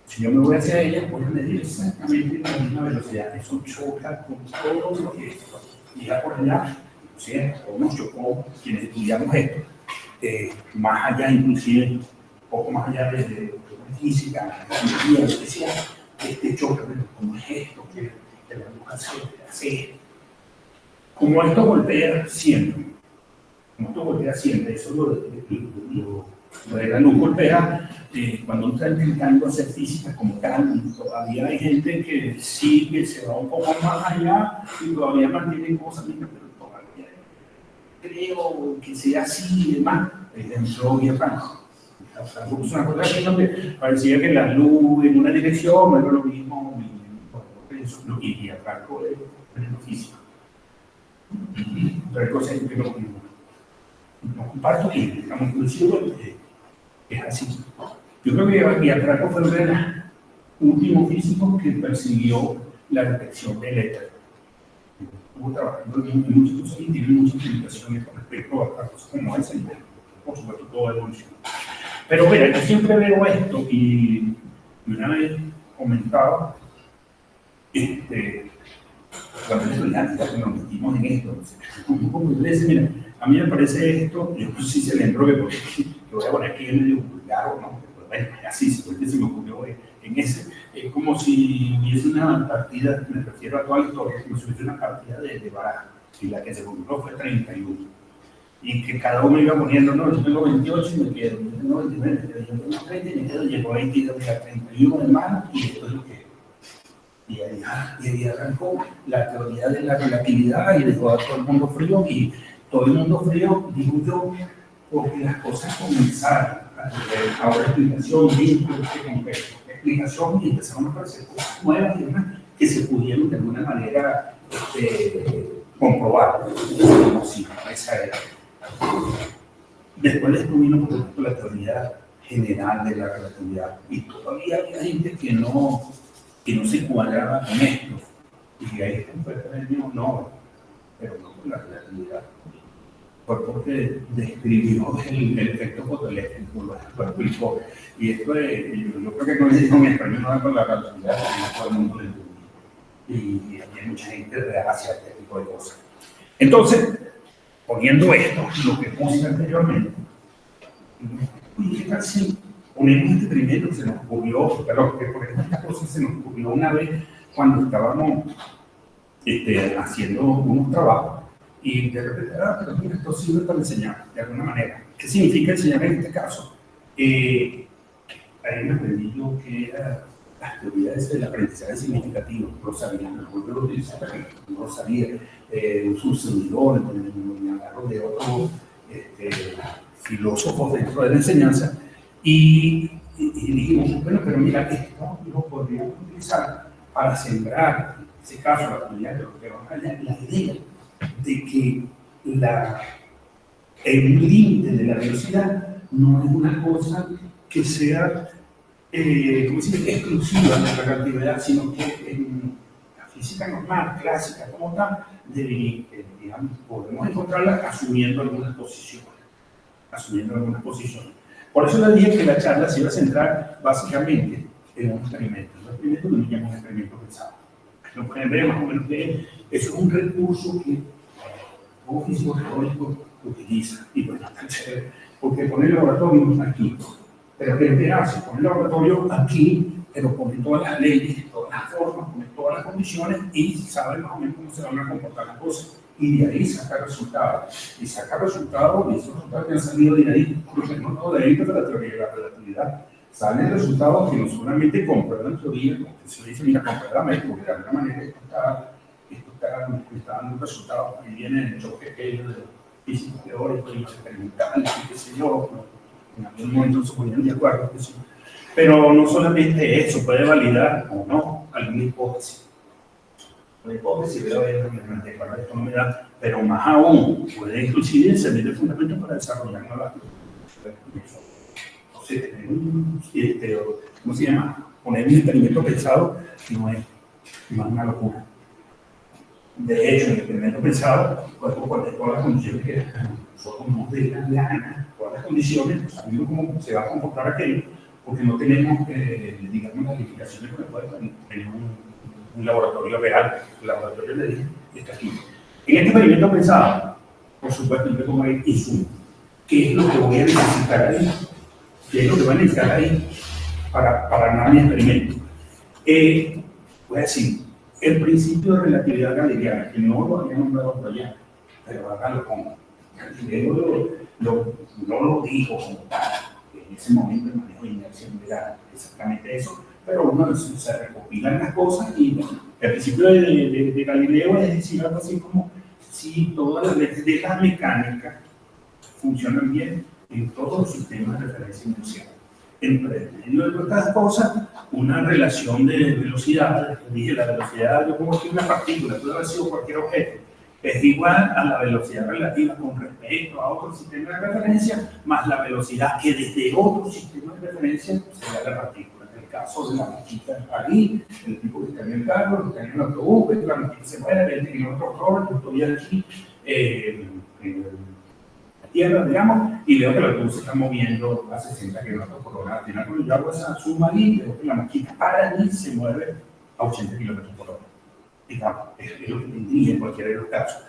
Si yo me voy hacia ella, voy a medir exactamente la misma velocidad. Eso choca con todo lo que llega por allá. O sea, o nos chocó quienes estudiamos esto, más allá, inclusive, un poco más allá de física, de lo que sea, este choque, ¿cómo es esto? Que la luz hace. Como esto golpea siempre, eso lo de la luz golpea, cuando uno está intentando hacer física como tal, todavía hay gente que sí, que se va un poco más allá y todavía mantiene cosas, pero todavía creo que sea así y demás. Ejemplo, Franco. Es una cosa así donde parecía que la luz en una dirección no era lo mismo, y Franco es lo físico. Otra cosa es que no comparto y estamos inclusive es así. Yo creo que Villatraco fue uno de los últimos físicos que persiguió la detección del éter. Estuvo trabajando en muchas cosas y tiene muchas implicaciones con respecto a cosas como esa y por supuesto toda evolución. Pero mira, yo siempre veo esto y una vez comentaba cuando era estudiante, que nos metimos en esto, como iglesia, mira, a mí me parece esto, yo no sé si se le entró, porque lo voy a poner aquí en medio vulgar o no, pero bueno, así, porque se me ocurrió en ese, es como si hubiese una partida, me refiero a toda la historia, como si hubiese una partida de baraja, y la que se publicó fue 31, y que cada uno iba poniendo, no, yo tengo 28 y me quedo, yo tengo 29, yo tengo 30 y me quedo, llegó 20 y 31 hermanos, y esto es lo que y ahí arrancó la teoría de la relatividad y dejó a todo el mundo frío, y todo el mundo frío, digo yo, porque las cosas comenzaron a tener ahora explicación, explicación y empezaron a aparecer cosas nuevas y demás que se pudieron de alguna manera comprobar. Sí, esa era. Después de esto vino, por ejemplo, la teoría general de la relatividad, y todavía había gente que no se cuadraba con esto, y ahí fue el premio Nobel, pero no con la relatividad, fue porque describió el efecto fotoeléctrico, lo explicó, y esto yo creo que no le dijo el premio Nobel con la relatividad, porque todo el mundo le entendía, y hay mucha gente hacia este tipo de cosas. Entonces, poniendo esto, lo que puse anteriormente, ¿qué tal si ponemos este primero? Se nos ocurrió, pero que por esta cosa se nos ocurrió una vez cuando estábamos haciendo unos trabajos y de repente, pero mira, esto sirve para enseñar de alguna manera. ¿Qué significa enseñar en este caso? Ahí me aprendí yo que era las teorías del aprendizaje significativo. Lo sabía, yo lo utilizaba, no lo sabía. Un servidor, me agarro de otros filósofos dentro de la enseñanza y dijimos, bueno, pero mira, esto lo podríamos utilizar para sembrar, en ese caso, la comunidad de los que van allá, la idea de que el límite de la velocidad no es una cosa que sea exclusiva de la relatividad, sino que en la física normal, clásica, como tal, digamos, podemos encontrarla asumiendo algunas posiciones. Por eso le dije que la charla se iba a centrar básicamente en un experimento. Un experimento que me llama un experimento pensado. Lo pueden ver más o menos que eso es un recurso que todo físico teórico utiliza. Y pues está chévere, porque pone el laboratorio aquí. Pero ¿qué hace? Pone el laboratorio aquí, pero pone todas las leyes, todas las formas, pone todas las condiciones y sabe más o menos cómo se van a comportar las cosas. Y de ahí saca resultados. Y saca resultados, y esos resultados que han salido de ahí, porque no todo de ahí, pero la teoría de la relatividad. Salen resultados que no solamente comprueban teoría, como que se dice, mira, compruébame, porque de alguna manera esto está dando resultados. Ahí viene el choque aquello de físico teórico y experimental, y qué sé yo, en algún momento se ponían de acuerdo. Pero no solamente eso, puede validar o no alguna hipótesis. La hipótesis debe haber una de esto no me da, pero más aún puede inclusive servir de fundamento para desarrollar nuevas. Entonces, ¿cómo se llama? Poner un experimento pensado no es una locura. De hecho, el experimento pensado, pues poner todas las condiciones que nosotros nos dé la gana, todas las condiciones, sabiendo cómo se va a comportar aquello, porque no tenemos, digamos, las limitaciones que puede tener un laboratorio real. El laboratorio le dije, está aquí. En este experimento pensado, por supuesto, yo tengo ahí insumo. ¿Qué es lo que voy a necesitar ahí? ¿Qué es lo que voy a necesitar ahí para ganar mi experimento? Voy a decir, el principio de relatividad galileana, que no lo había nombrado por allá, pero hágalo como Galileo no lo dijo como tal. En ese momento el manejo de inercia no era exactamente eso, pero uno se recopilan las cosas y bueno, el principio de Galileo es decir algo así como si todas las leyes de la mecánica funcionan bien en todos los sistemas de referencia inercial. Entre medio de todas estas cosas, una relación de velocidad, dije la velocidad, yo como que una partícula, puede haber sido cualquier objeto, es igual a la velocidad relativa con respecto a otro sistema de referencia, más la velocidad que desde otro sistema de referencia sería la partícula. En el caso de la mosquita ahí, el tipo que está en el carro, que está en el autobús, que la mosquita se mueve a 20 kilómetros por hora, yo estoy aquí en la tierra, digamos, y veo que el autobús se está moviendo a 60 kilómetros por hora. Al final, cuando yo hago esa suma ahí, veo que la mosquita para mí se mueve a 80 kilómetros por hora. Digamos, es lo que tendría en cualquiera de los casos.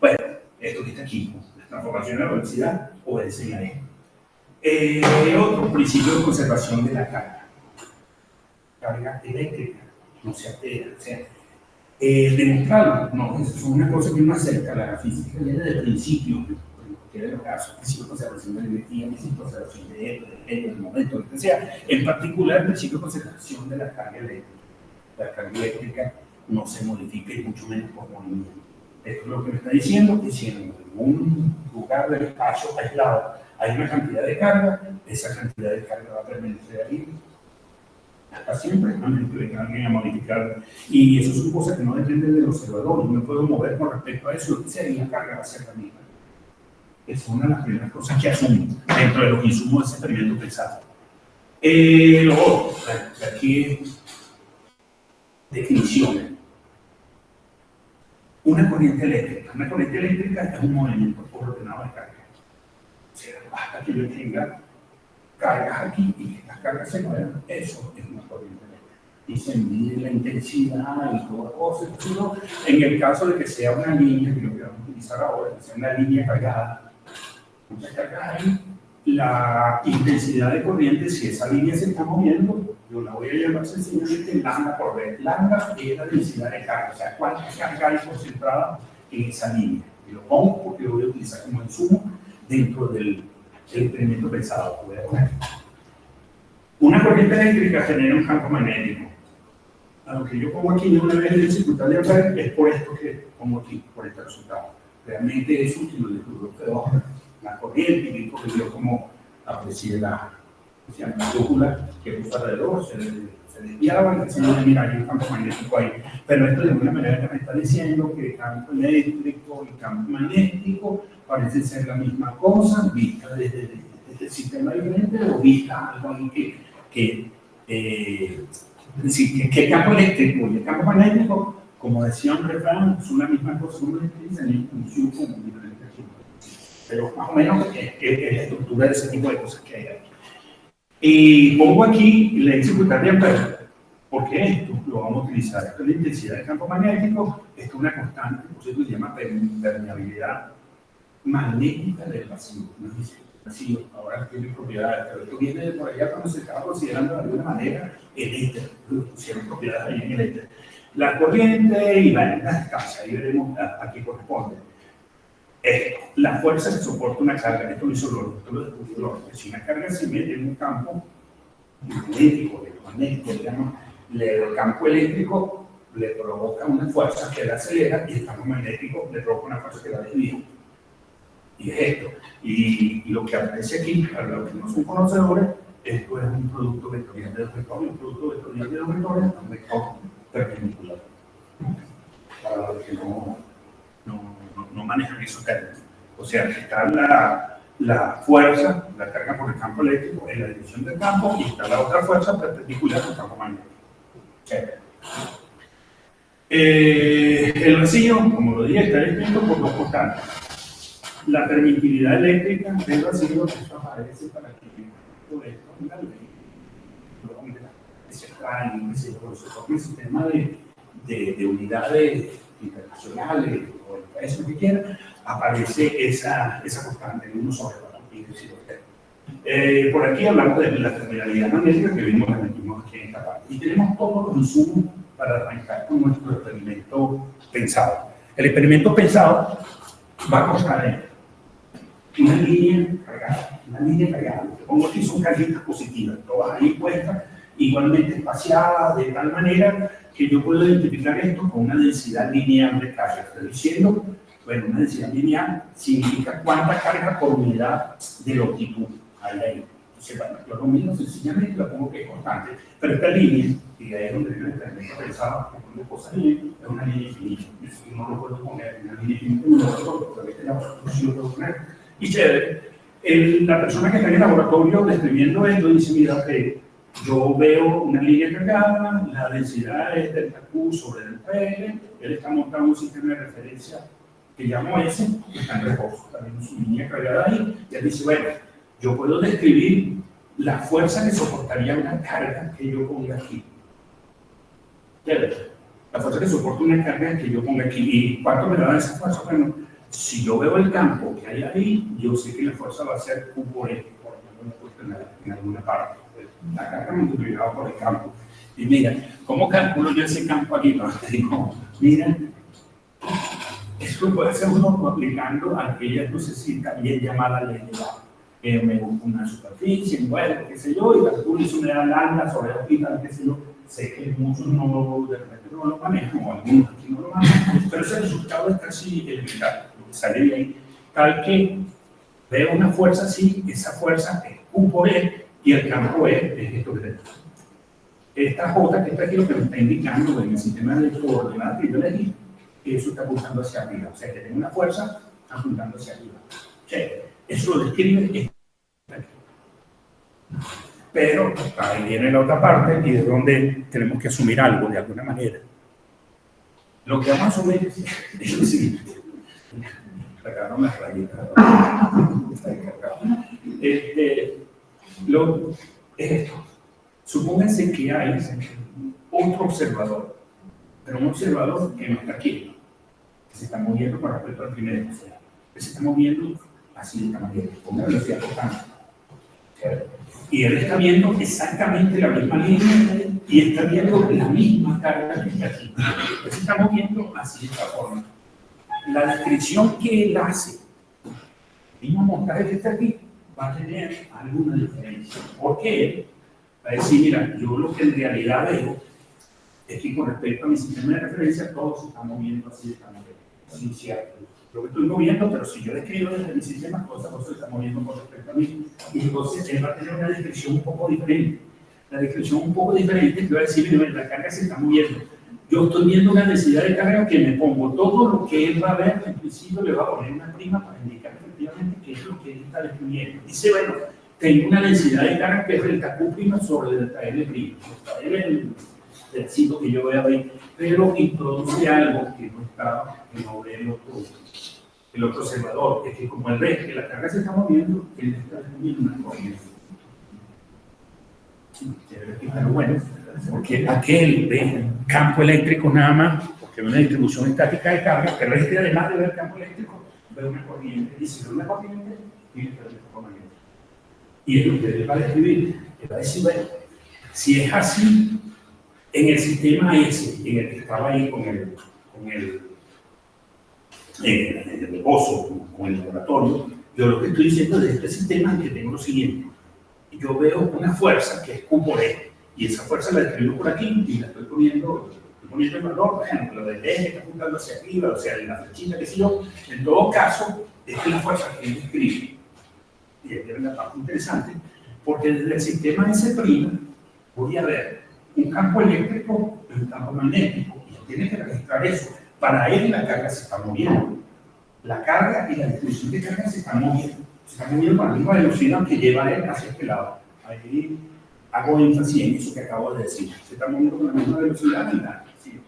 Bueno, esto que está aquí, la transformación de la velocidad, obedece a esto. Otro principio de conservación de la carga eléctrica, no se altera, o sea, demostrarlo, no, es una cosa que uno acerca a la física ya desde el principio, en cualquiera de los casos, principio de conservación de la energía, principio de conservación de esto, del momento, lo que sea, en particular el principio de conservación de la carga eléctrica. La carga eléctrica no se modifica y mucho menos por movimiento. Esto es lo que me está diciendo, que si en algún lugar del espacio aislado hay una cantidad de carga, esa cantidad de carga va a permanecer ahí hasta siempre, a menos que venga alguien a modificar. Y eso son cosas que no dependen del observador, yo me puedo mover con respecto a eso, lo que sea, y la carga va a ser la misma. Es una de las primeras cosas que asumo dentro de los insumos de ese experimento pensado. Lo otro, aquí es definiciones. Una corriente eléctrica es un movimiento ordenado de carga. O sea, basta que yo tenga cargas aquí y que estas cargas se muevan, eso es una corriente eléctrica. Y se mide la intensidad y todas cosas. Pero en el caso de que sea una línea, que lo que vamos a utilizar ahora, que sea una línea cargada, muchas cargas ahí, la intensidad de corriente, si esa línea se está moviendo, yo la voy a llamar sencillamente lambda por B. Lambda es la densidad de carga, o sea, cuánta carga hay concentrada en esa línea. Y lo pongo porque lo voy a utilizar como insumo dentro del experimento pensado. Voy a poner. Una corriente eléctrica genera un campo magnético. Aunque yo pongo aquí una vez en dificultad de ver, es por esto que pongo aquí, por este resultado. Realmente es útil el estudio de la corriente, y yo como aprecié la brújula que puso alrededor, se desviaba, y decía, mira, hay un campo magnético ahí. Pero esto de alguna manera me está diciendo que el campo eléctrico y campo magnético parecen ser la misma cosa, vista desde el sistema diferente o vista algo ahí es decir, que el campo eléctrico y el campo magnético, como decía un refrán, son la misma cosa, no utilizan ni función como diferentes asuntos. Pero más o menos es la estructura de ese tipo de cosas que hay aquí. Y pongo aquí la dificultad de Ampere, porque esto lo vamos a utilizar. Esto es la intensidad del campo magnético, esto es una constante, por cierto, se llama permeabilidad magnética del vacío. ¿No? Vacío, ahora tiene propiedades, pero esto viene de por allá cuando se estaba considerando de alguna manera el éter, pusieron propiedades ahí en el éter. La corriente y la escasa, ahí veremos a qué corresponde. La fuerza que soporta una carga, esto lo hizo Lorentz, esto lo descubrió Lorentz. Si una carga se mete en un campo magnético, electromagnético, digamos, el campo eléctrico le provoca una fuerza que la acelera y el campo magnético le provoca una fuerza que la desvía. Y es esto. Y lo que aparece aquí, para los que no son conocedores, esto es un producto vectorial de dos vectores, un producto vectorial de dos vectores, un vector perpendicular. Para los que no manejan esos términos. O sea, está la fuerza, la carga por el campo eléctrico en la dirección del campo y está la otra fuerza perpendicular al campo magnético. El vacío, como lo dije, está descrito por dos constantes. La permitividad eléctrica del vacío, eso aparece para que por esto, la ley, el sistema de unidades internacionales o el país que quiera, aparece esa constante en 1 sobre 4. Por aquí hablamos de la permeabilidad magnética que vimos aquí en esta parte. Y tenemos todos los insumos para arrancar con nuestro experimento pensado. El experimento pensado va a costar esto. Una línea cargada. Lo que pongo aquí son carguitas positivas, todas ahí puestas, igualmente espaciadas, de tal manera que yo puedo identificar esto con una densidad lineal de carga. Estoy diciendo, bueno, una densidad lineal significa cuánta carga por unidad de longitud hay ahí. Entonces, bueno, yo lo mismo sencillamente lo pongo que es constante, pero esta línea, y ahí es donde viene el experimento pensado, que cosas ahí, es una línea infinita. Yo no lo puedo poner en una línea infinita, no lo puedo poner. Y chévere, la persona que está en el laboratorio describiendo esto dice, mira, que yo veo una línea cargada, la densidad es delta Q sobre delta L, él está montando un sistema de referencia que llamo S, que está en reposo, también su línea cargada ahí, y él dice, bueno, yo puedo describir la fuerza que soportaría una carga que yo ponga aquí. Chévere, la fuerza que soporta una carga que yo ponga aquí, ¿y cuánto me da esa fuerza? Bueno, si yo veo el campo que hay ahí, yo sé que la fuerza va a ser Q por E, por ejemplo, en alguna parte. La carga multiplicada por el campo. Y mira, ¿cómo calculo yo ese campo aquí? No, te digo, mira, esto puede ser uno aplicando aquella, no sé si también llamada ley de la me gusta una superficie, bueno, qué sé yo, y calculo eso me da lambda sobre hospital, qué sé yo. Sé que muchos de repente no lo manejan, o algunos aquí no lo manejan, pero ese resultado es casi elemental. Sale bien, tal que veo una fuerza así, esa fuerza es Q por E y el campo es esto que tenemos. Esta J que está aquí lo que me está indicando en el sistema de coordenadas que yo le di, que eso está apuntando hacia arriba, o sea que tengo una fuerza apuntando hacia arriba. Eso lo describe aquí. Pero ahí viene la otra parte y es donde tenemos que asumir algo de alguna manera. Lo que vamos a asumir es lo siguiente. Sacaron las rayitas. Es esto. Supónganse que hay otro observador, pero un observador que no está quieto, que se está moviendo con respecto al primer observador, que se está moviendo así de esta manera, con una velocidad constante. Y él está viendo exactamente la misma línea y está viendo la misma carga que está aquí. Él se está moviendo así de esta forma. La descripción que él hace, el mismo montaje que está aquí, va a tener alguna diferencia. ¿Por qué? Va a decir, mira, yo lo que en realidad veo es que con respecto a mi sistema de referencia, todo se está moviendo así de esta manera. Sí, cierto. Lo que estoy moviendo, pero si yo describo desde mi sistema, todo se está moviendo con respecto a mí. Y entonces él va a tener una descripción un poco diferente. La descripción un poco diferente que va a decir, mira, la carga se está moviendo. Yo estoy viendo una densidad de carga que me pongo todo lo que él va a ver, en principio le va a poner una prima para indicar efectivamente qué es lo que él está describiendo. Dice, bueno, tengo una densidad de carga que es delta Q' sobre delta L'. Delta L es el pedacito que yo veo ahí, pero introduce algo que no está, que no ve el otro observador, es que como él ve que la carga se está moviendo, él está describiendo una corriente. Pero bueno, porque aquel ve campo eléctrico nada más, porque ve una distribución estática de carga, pero este además de ver campo eléctrico, ve una corriente, y si ve una corriente, tiene que ver el campo magnético. Y es lo que él va a describir, él va a decir, bueno, si es así, en el sistema ese, en el que estaba ahí con el pozo, con el laboratorio, yo lo que estoy diciendo de este sistema es que tengo lo siguiente. Yo veo una fuerza que es Q por E, y esa fuerza la describo por aquí y la estoy poniendo en valor, por ejemplo, lo del eje está apuntando hacia arriba, o sea, la flechita que sé yo. En todo caso, esta es la fuerza que él describe. Y esta es la parte interesante, porque desde el sistema S' voy a ver un campo eléctrico y un campo magnético, y él tiene que registrar eso. Para él la carga se está moviendo. La carga y la distribución de carga se están moviendo. Se está moviendo con la misma velocidad que lleva él hacia este lado. Ahí hago énfasis en eso que acabo de decir. Se está moviendo con la misma velocidad y nada. ¿Sí?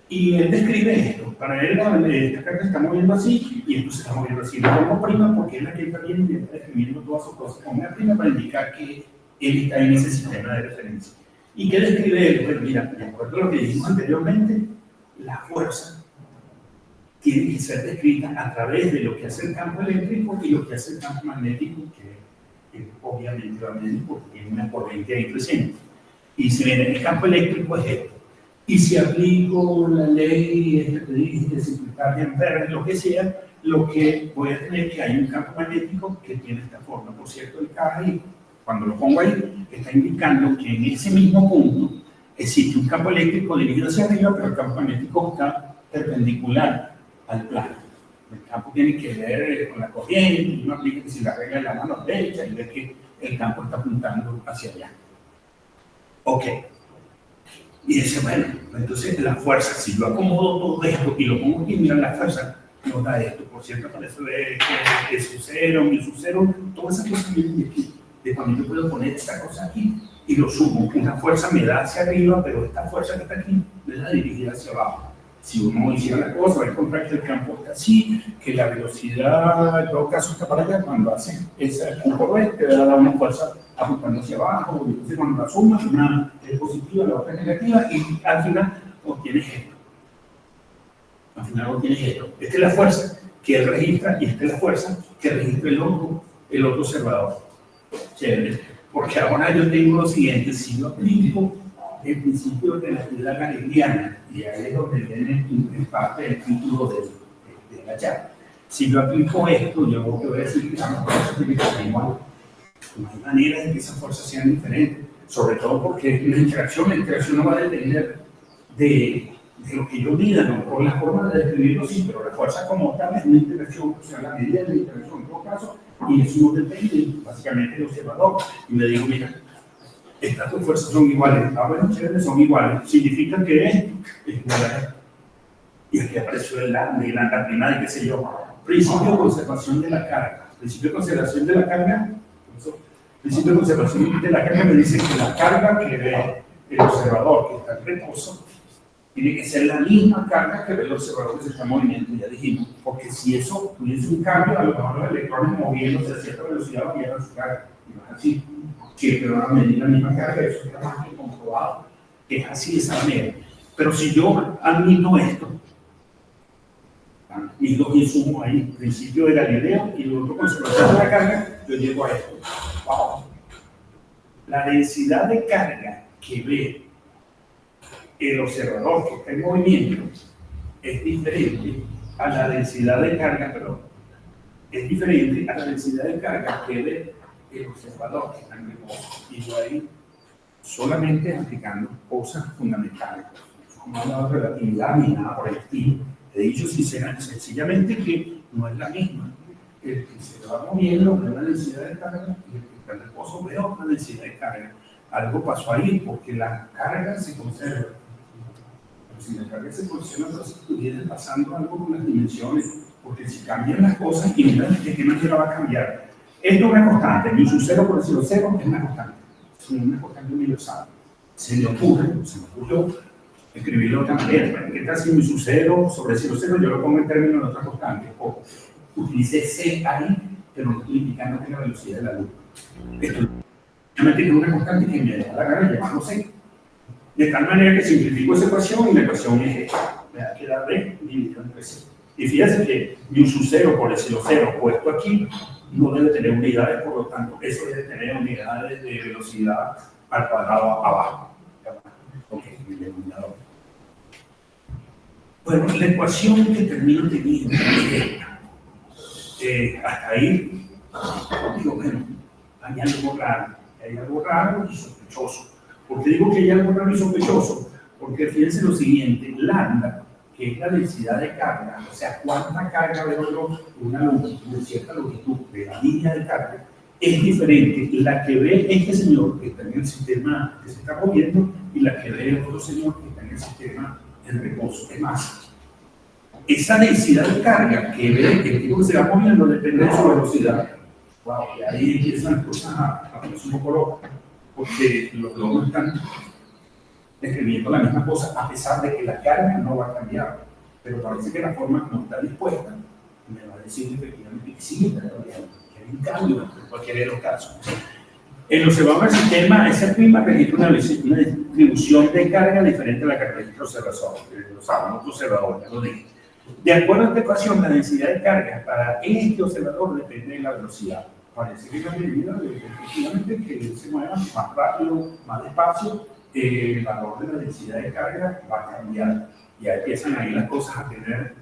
Y él describe esto. Para él esta carga se está moviendo así y esto se está moviendo así. Le pongo prima porque es la que está viendo y está describiendo todas sus cosas con una prima para indicar que él está en ese sistema de referencia. ¿Y qué describe él? Bueno, mira, de acuerdo a lo que dijimos anteriormente, la fuerza tiene que ser descrita a través de lo que hace el campo eléctrico y lo que hace el campo magnético, que obviamente va a medir porque tiene una corriente ahí presente. Y si bien el campo eléctrico es esto, y si aplico la ley que dije de simplificar de Amperes, lo que sea, lo que voy a tener que hay un campo magnético que tiene esta forma. Por cierto, el K ahí, cuando lo pongo ahí, está indicando que en ese mismo punto existe un campo eléctrico dirigido hacia arriba, pero el campo magnético está perpendicular al plano. El campo tiene que ver con la corriente, y uno aplica que si la regla de la mano derecha y ve que el campo está apuntando hacia allá. Ok. Y dice, bueno, entonces la fuerza, si yo acomodo todo esto y lo pongo aquí, mira la fuerza, nos da esto. Por cierto, para eso de su cero, mi su cero, todas esas cosas vienen de aquí. De cuando yo puedo poner esta cosa aquí y lo sumo. Una fuerza me da hacia arriba, pero esta fuerza que está aquí me da dirigida hacia abajo. Si uno hiciera la cosa, va a encontrar que el campo está así, que la velocidad, en todo caso, está para allá. Cuando hace esa curva, te da una fuerza apuntando hacia abajo. Entonces, cuando la sumas, una es positiva, la otra es negativa, y al final obtienes esto. Al final obtienes esto. Esta es la fuerza que él registra y esta es la fuerza que registra el otro observador. Chévere. Porque ahora yo tengo lo siguiente: si yo aplico el principio de la relatividad galileana, y ahí es donde viene en parte el título de la charla. Si yo aplico esto, yo voy a decir que las fuerzas tienen que ser iguales. No hay manera de que esas fuerzas sean diferentes, sobre todo porque la interacción no va a depender de lo que yo mida, ¿no? Por la forma de describirlo, sí, pero la fuerza como tal es una interacción, o sea, la medida de la interacción en todo caso, y eso no depende básicamente del observador. Y me digo, mira, estas dos fuerzas son iguales. Ah, bueno, chévere, son iguales. Significa que es igual a esto. Y aquí apareció el lambda prima de qué sé yo. Principio de conservación de la carga. Principio de conservación de la carga. Principio de conservación de la carga me dice que la carga que ve el observador que está en reposo tiene que ser la misma carga que ve el observador que se está en movimiento, ya dijimos. Porque si eso tuviese un cambio, a lo mejor los electrones moviéndose a cierta velocidad varían su carga. Y no es así. Que van a medir la misma carga, eso está más que comprobado, que es así de esa manera. Pero si yo admito esto, mis dos insumos ahí, principio de Galileo y el otro conservación de la carga, yo llego a esto. Wow. La densidad de carga que ve el observador que está en movimiento es diferente a la densidad de carga, es diferente a la densidad de carga que ve el observador que está en reposo. Y yo ahí solamente aplicando cosas fundamentales, como la relatividad ni nada por el estilo. He dicho sencillamente que no es la misma. El que se va moviendo ve una densidad de carga y el que está en reposo ve otra densidad de carga. Algo pasó ahí porque la carga se conserva. Pero si la carga se conserva, entonces estuviera pasando algo con las dimensiones, porque si cambian las cosas, y mira de qué manera va a cambiar. Esto es una constante, mi su cero por decirlo cero es una constante. Es una constante universal. Se me ocurrió escribirlo de otra manera. ¿Qué tal si mi su cero sobre cero yo lo pongo en términos de otra constante? O utilice C ahí, pero no estoy indicando que la velocidad de la luz. Esto realmente es una constante que me da la gana de llamarlo C. De tal manera que simplifico esa ecuación y la ecuación es esta. Me da que dar D dividido entre C. Y fíjense que mi su cero por decirlo cero puesto aquí no debe tener unidades, por lo tanto, eso debe tener unidades de velocidad al cuadrado abajo. Ok, mi denominador. Bueno, la ecuación que termino teniendo es esta. Hasta ahí, digo, bueno, hay algo raro y sospechoso. ¿Por qué digo que hay algo raro y sospechoso? Porque fíjense lo siguiente, lambda, que es la densidad de carga, o sea, cuánta carga veo yo una longitud de cierta longitud de la línea de carga, es diferente la que ve este señor que está en el sistema que se está moviendo y la que ve el otro señor que está en el sistema en reposo. Es más, esa densidad de carga que ve el tipo que se va moviendo depende de su velocidad. Wow, y ahí empiezan las cosas a ponerse un poco locas, porque los logos están describiendo la misma cosa a pesar de que la carga no va a cambiar, pero parece que la forma como está dispuesta me va a decir efectivamente que sí está cambiando, que hay un cambio en cualquiera de los casos. El observador del sistema, esa prima registra una distribución de carga diferente a la que registra el observador, ya lo dije. De acuerdo a esta ecuación, la densidad de carga para este observador depende de la velocidad. Parece que la medida de efectivamente que se mueva más rápido, más despacio, el valor de la densidad de carga va a cambiar. Ya empiezan ahí las cosas a tener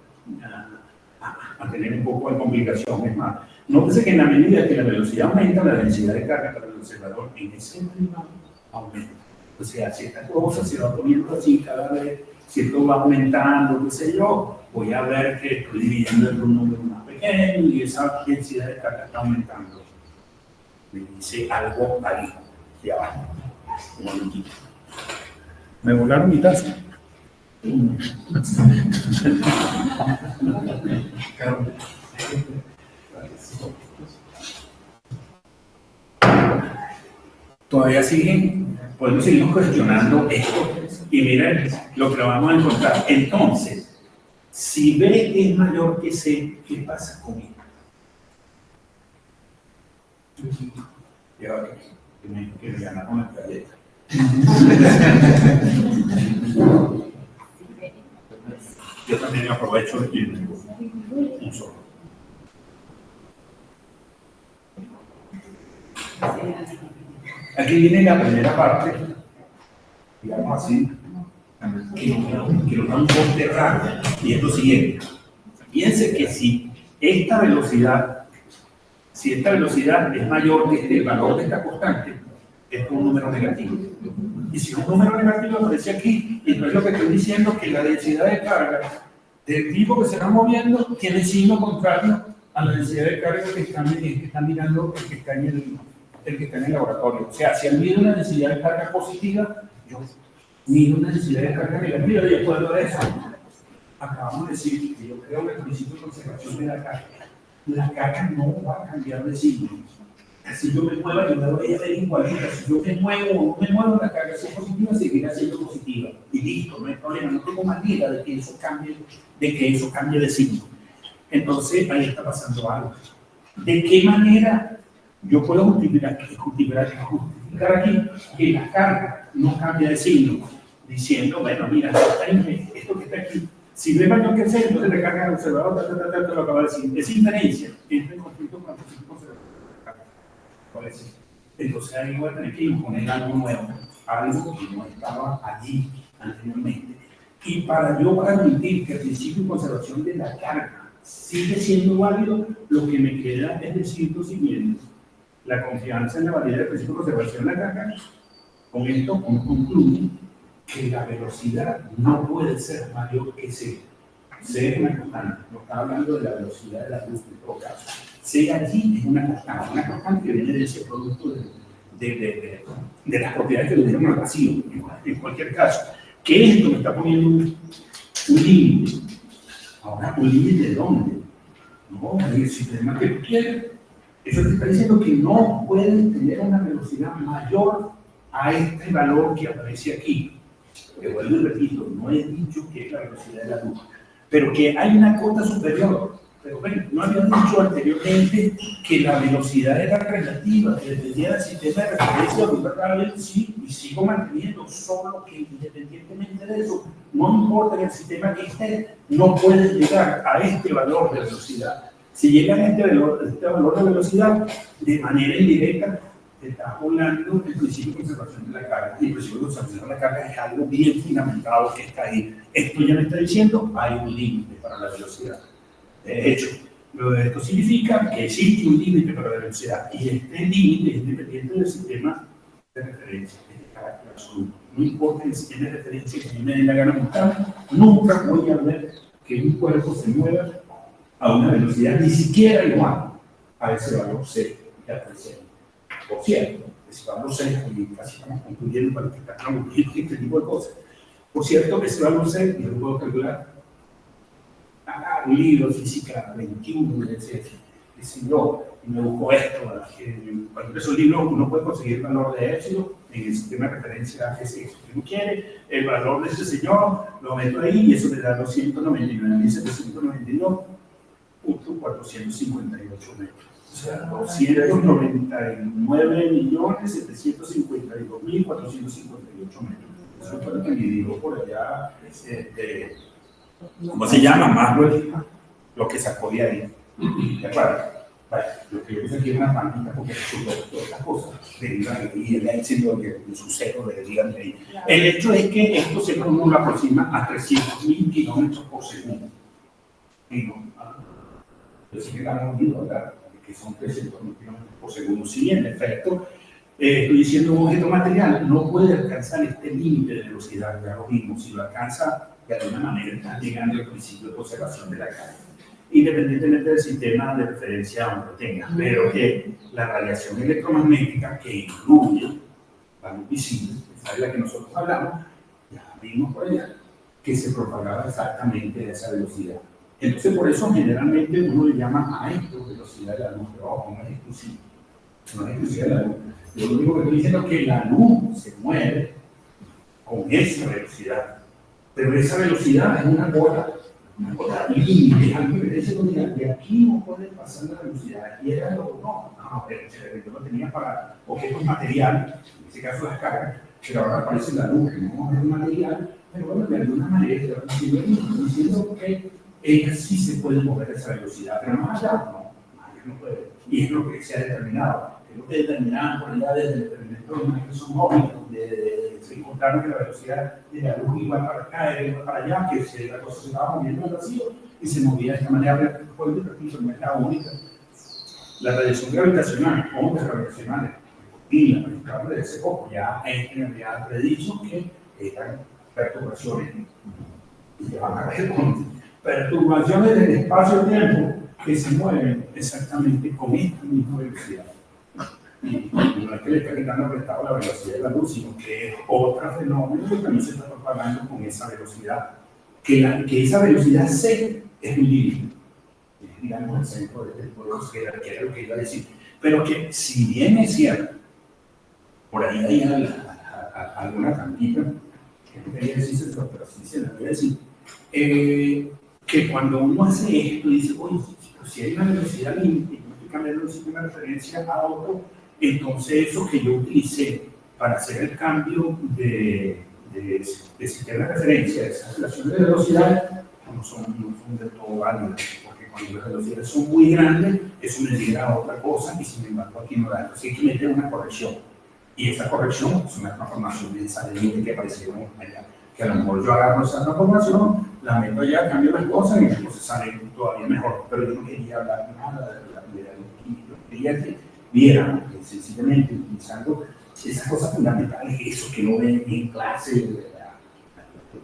un poco de complicación. Es más, nótese que en la medida que la velocidad aumenta, la densidad de carga para el observador en ese prima aumenta. O sea, si esta cosa se va poniendo así cada vez, si esto va aumentando, qué sé yo, voy a ver que estoy dividiendo entre un número más pequeño y esa densidad de carga está aumentando. Me dice algo ahí, de abajo. Un momentito. Me volaron mi taza. Todavía siguen, podemos seguir cuestionando esto. Y miren lo que vamos a encontrar. Entonces, si B es mayor que C, ¿qué pasa con él? Y ahora que me ganaron la galleta. Yo también aprovecho y un solo. Aquí viene la primera parte, digamos así, que nos da un corte raro, y es lo siguiente. Piense que si esta velocidad es mayor que el valor de esta constante, es un número negativo. Y si un número negativo aparece aquí, entonces lo que estoy diciendo es que la densidad de carga del tipo que se va moviendo tiene signo contrario a la densidad de carga que está mirando el que está en el laboratorio. O sea, si él mide una densidad de carga positiva, yo mido una densidad de carga negativa, y de acuerdo a eso, acabamos de decir que yo creo que el principio de conservación de la carga no va a cambiar de signo. Si yo me muevo, yo me voy a ver igualita. Si yo me muevo o no me muevo, la carga sea positiva, seguirá siendo positiva. Y listo, no hay problema, no tengo manera de que eso cambie de signo. Entonces, ahí está pasando algo. ¿De qué manera yo puedo justificar aquí que la carga no cambia de signo? Diciendo, bueno, mira, esto que está aquí, si ve mayor que C, entonces recarga al observador, lo acaba de decir. Es inferencia entre el conflicto con el conflicto conservador. ¿Cuál es? entonces ahí voy a tener que imponer algo nuevo, algo que no estaba allí anteriormente. Y para yo admitir que el principio de conservación de la carga sigue siendo válido, lo que me queda es decir lo siguiente: la confianza en la validez del principio de conservación de la carga. Con esto uno concluye que la velocidad no puede ser mayor que C. C es una constante, no está hablando de la velocidad de la luz en todo caso. C allí es una constante que viene de ese producto de las propiedades que le dieron al vacío, en cualquier caso. Que esto me está poniendo un límite. Ahora, ¿un límite de dónde? No, el sistema que tú quieres. Eso te está diciendo que no puedes tener una velocidad mayor a este valor que aparece aquí. Que vuelvo y repito, no he dicho que es la velocidad de la luz, pero que hay una cota superior. Pero bueno, no había dicho anteriormente que la velocidad era relativa, que dependía del sistema de referencia arbitrario, sí, y sigo manteniendo, solo que independientemente de eso, no importa en el sistema que esté, no puedes llegar a este valor de velocidad. Si llegas a este valor de velocidad, de manera indirecta, te está volando el principio de conservación de la carga. Y el principio de conservación de la carga es algo bien fundamentado que está ahí. Esto ya me está diciendo, hay un límite para la velocidad. De hecho, esto significa que existe un límite para la velocidad, y este límite es independiente del sistema de referencia, de carácter absoluto. No importa el sistema de referencia que a mí me dé la gana montar, nunca voy a ver que un cuerpo se mueva a una velocidad ni siquiera igual a ese valor C que aparece. Por cierto, ese valor C, y casi estamos concluyendo para que estamos viendo este tipo de cosas. Por cierto, ese valor C, yo lo puedo calcular. Un libro de física 21, me decía, y me busco esto. Cuando empezó el libro, uno puede conseguir el valor de éxito en el sistema de referencia que si uno quiere, el valor de ese señor, lo meto ahí y eso me da 299.758 metros. O sea, 299.752.458 metros. Eso fue lo que me dijo por allá, ¿cómo se llama? Más lo que sacó de ahí. ¿De acuerdo? Vale, lo que yo puse aquí es una pantita porque todas estas cosas derivan y el éxito de suceso derivan de ahí. El hecho es que esto se lo aproxima a 300.000 kilómetros por segundo. Y no, yo sé que estamos viendo, ¿verdad? Que son 300.000 kilómetros por segundo. Si en efecto, estoy diciendo un objeto material no puede alcanzar este límite de velocidad, ya lo vimos. Si lo alcanza, de alguna manera está llegando al principio de conservación de la carga, independientemente del sistema de referencia donde lo tenga, pero que la radiación electromagnética que incluye la luz visible, esa es la que nosotros hablamos, ya vimos por allá, que se propagaba exactamente a esa velocidad. Entonces, por eso generalmente uno le llama a esto velocidad de la luz, pero ojo, no es exclusivo, no es exclusiva de la luz. Yo lo único que estoy diciendo es que la luz se mueve con esa velocidad. Pero esa velocidad es una cota límite, algo que me dice de aquí no puede pasar la velocidad, y era lo pero yo lo tenía para objetos materiales, en este caso las cargas, pero ahora aparece la luz, que no es un material, pero bueno, de alguna manera estoy diciendo que ella sí se puede mover a esa velocidad, pero más allá no puede, y es lo que se ha determinado. Lo que determinaban por allá desde el experimento de Michelson Morley, se encontraron que la velocidad de la luz iba para acá, iba para allá, que la cosa se estaba moviendo al vacío y se movía de esta manera. Repito, no es la única. La radiación gravitacional, ondas gravitacionales, y la predicamos de ese poco, ya había predicho que eran perturbaciones, y que van a ver con perturbaciones del espacio-tiempo que se mueven exactamente con esta misma velocidad. Y no es que le está quitando prestado la velocidad de la luz, sino que es otro fenómeno que también se está propagando con esa velocidad. Que esa velocidad C es un límite, digamos, el centro del pueblo, que era lo que iba a decir. Pero que, si bien es cierto, por ahí hay alguna trampita, que no quería decirse, pero sí se la voy a decir, que cuando uno hace esto, dice, oye, si hay una velocidad límite, yo estoy cambiando un sistema de referencia a otro, entonces eso que yo utilicé para hacer el cambio de sistema de referencia, de esa relación de velocidad, no son del todo válidas, porque cuando las velocidades son muy grandes, eso me diera otra cosa y sin embargo aquí no da. Entonces hay que meter una corrección. Y esa corrección es una transformación de esa línea que aparecieron allá. Que a lo mejor yo agarro esa transformación, la meto allá, cambio las cosas y las cosas salen todavía mejor. Pero yo no quería hablar nada de la vida yo quería que vieran que sencillamente utilizando esas cosas fundamentales, eso que no ven en clase,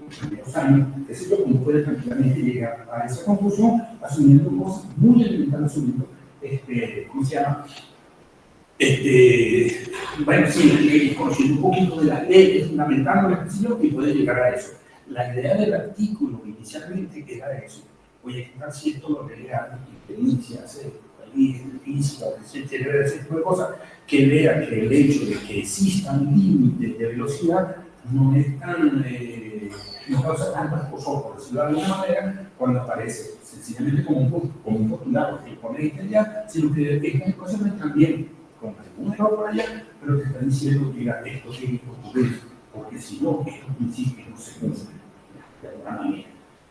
los primeros años, ese es lo que uno puede tranquilamente llegar a esa conclusión asumiendo cosas muy elementales, asumiendo, ¿cómo se llama? Bueno, sí, conociendo un poquito de las leyes, fundamentando el ejercicio y puede llegar a eso. La idea del artículo inicialmente era eso. Oye, ¿qué tal si esto lo relega experiencias, física, etcétera, ese tipo de cosas? Que vea que el hecho de que existan límites de velocidad no es tan, no causa tanto escosor, por decirlo de alguna manera, cuando aparece sencillamente como un postulado que pone ahí allá, sino que estas cosas no están bien, con algún error por allá, pero te están diciendo, mira, esto tiene que ocurrir, porque si no, estos principios no se cumplen de alguna manera.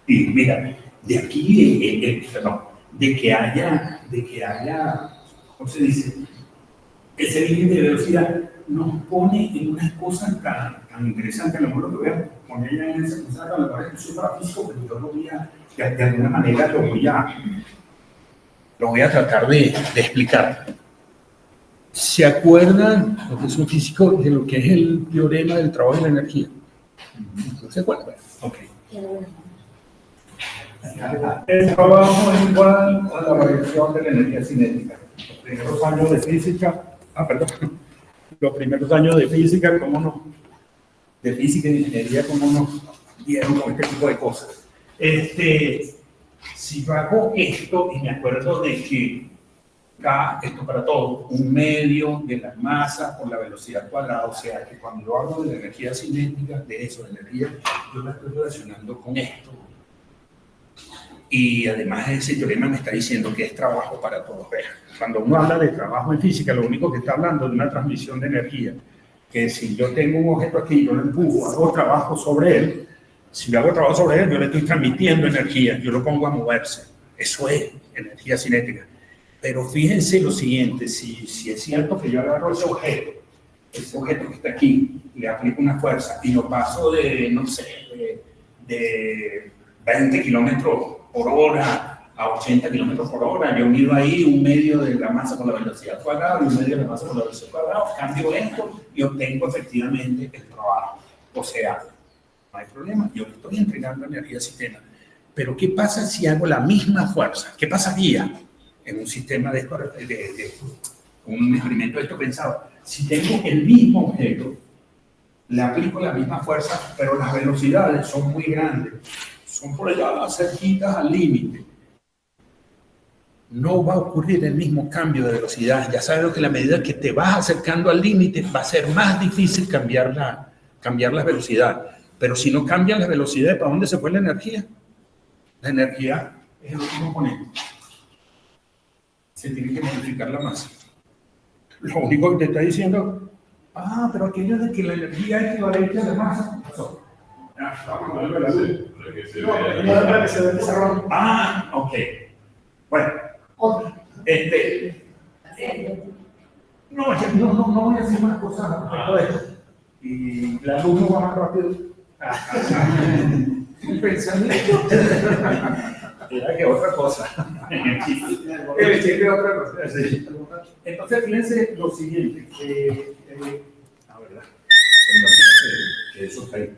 Y mira, de aquí, perdón, de que haya, ¿cómo se dice? Ese límite de velocidad nos pone en unas cosas tan interesantes, a lo mejor lo que voy a poner ya en esa cosa, a lo mejor es súper físico, pero yo lo voy a, de alguna manera lo voy a tratar de explicar. ¿Se acuerdan, lo que es un físico, de lo que es el teorema del trabajo de la energía? ¿No se acuerdan? Ok. El trabajo es igual a la variación de la energía cinética. Los primeros años de física, los primeros años de física, ¿cómo no? De física y de ingeniería, ¿cómo nos dieron con este tipo de cosas? Si yo hago esto y me acuerdo de que esto para todo, un medio de la masa por la velocidad cuadrada, o sea que cuando yo hablo de la energía cinética, de eso, de energía, yo la estoy relacionando con esto. Y además ese teorema me está diciendo que es trabajo para todos. Cuando uno habla de trabajo en física, lo único que está hablando es de una transmisión de energía, que si yo tengo un objeto aquí, yo lo empujo, hago trabajo sobre él, si yo hago trabajo sobre él, yo le estoy transmitiendo energía, yo lo pongo a moverse. Eso es energía cinética. Pero fíjense lo siguiente, si es cierto que yo agarro ese objeto que está aquí, le aplico una fuerza y lo paso de, no sé, de 20 kilómetros por hora a 80 kilómetros por hora, yo mido ahí un medio de la masa por la velocidad cuadrada y un medio de la masa por la velocidad cuadrada, cambio esto y obtengo efectivamente el trabajo. O sea, no hay problema, yo estoy entregando energía al sistema. Pero ¿qué pasa si hago la misma fuerza? ¿Qué pasaría en un sistema de un experimento de esto pensado? Si tengo el mismo objeto, le aplico la misma fuerza, pero las velocidades son muy grandes, son por allá cerquitas al límite. No va a ocurrir el mismo cambio de velocidad. Ya sabes que a la medida que te vas acercando al límite, va a ser más difícil cambiar la velocidad. Pero si no cambian las velocidades, ¿para dónde se fue la energía? La energía es el último componente. Se tiene que modificar la masa. Lo único que te está diciendo, pero aquello de que la energía es equivalente a la masa, pasó. Ok. Bueno, no voy a hacer más cosas respecto de esto. Y la luz no va más rápido. Pensamiento. Era que otra cosa. El chiste es otra cosa. Sí. Entonces, fíjense lo siguiente. ¿Verdad? Que eso está ahí.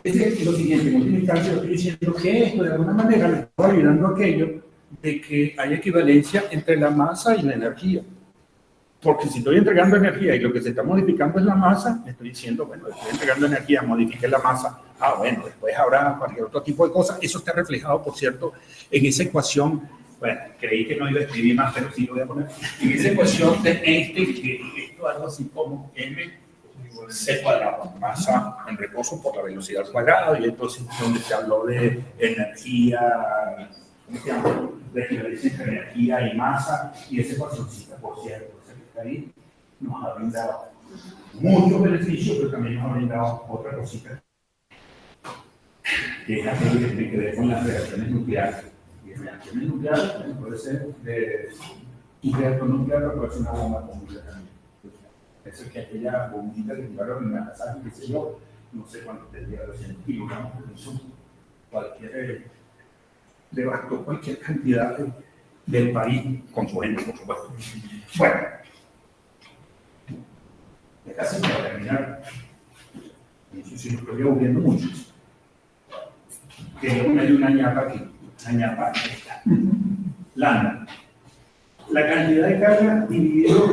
Es lo siguiente, en última instancia, estoy diciendo que esto de alguna manera me está olvidando aquello de que hay equivalencia entre la masa y la energía. Porque si estoy entregando energía y lo que se está modificando es la masa, estoy diciendo, bueno, estoy entregando energía, modifique la masa. Bueno, después habrá cualquier otro tipo de cosas. Eso está reflejado, por cierto, en esa ecuación. Bueno, creí que no iba a escribir más, pero sí lo voy a poner. En esa ecuación de Einstein, que esto es algo así como m c cuadrado, masa en reposo por la velocidad cuadrada, y entonces donde se habló de energía, ¿cómo se llama? De equivalencia entre energía y masa, y esa ecuacióncita, por cierto, que está ahí, nos ha brindado muchos beneficios, pero también nos ha brindado otra cosita, que es aquello que tiene que ver con las reacciones nucleares. Y reacciones nucleares puede ser un reactor nuclear, pero puede ser una bomba atómica también. Eso es que aquella bombita que tiraron en Nagasaki, qué sé yo, no sé cuánto tendría, 200 kilogramos, eso cualquier devastó cualquier cantidad del país con su gente, por supuesto. Bueno, ya casi para terminar, y eso sí lo estoy aburriendo mucho. Quería ponerle una ñapa aquí, una ñapa esta. Lambda. La cantidad de carga dividido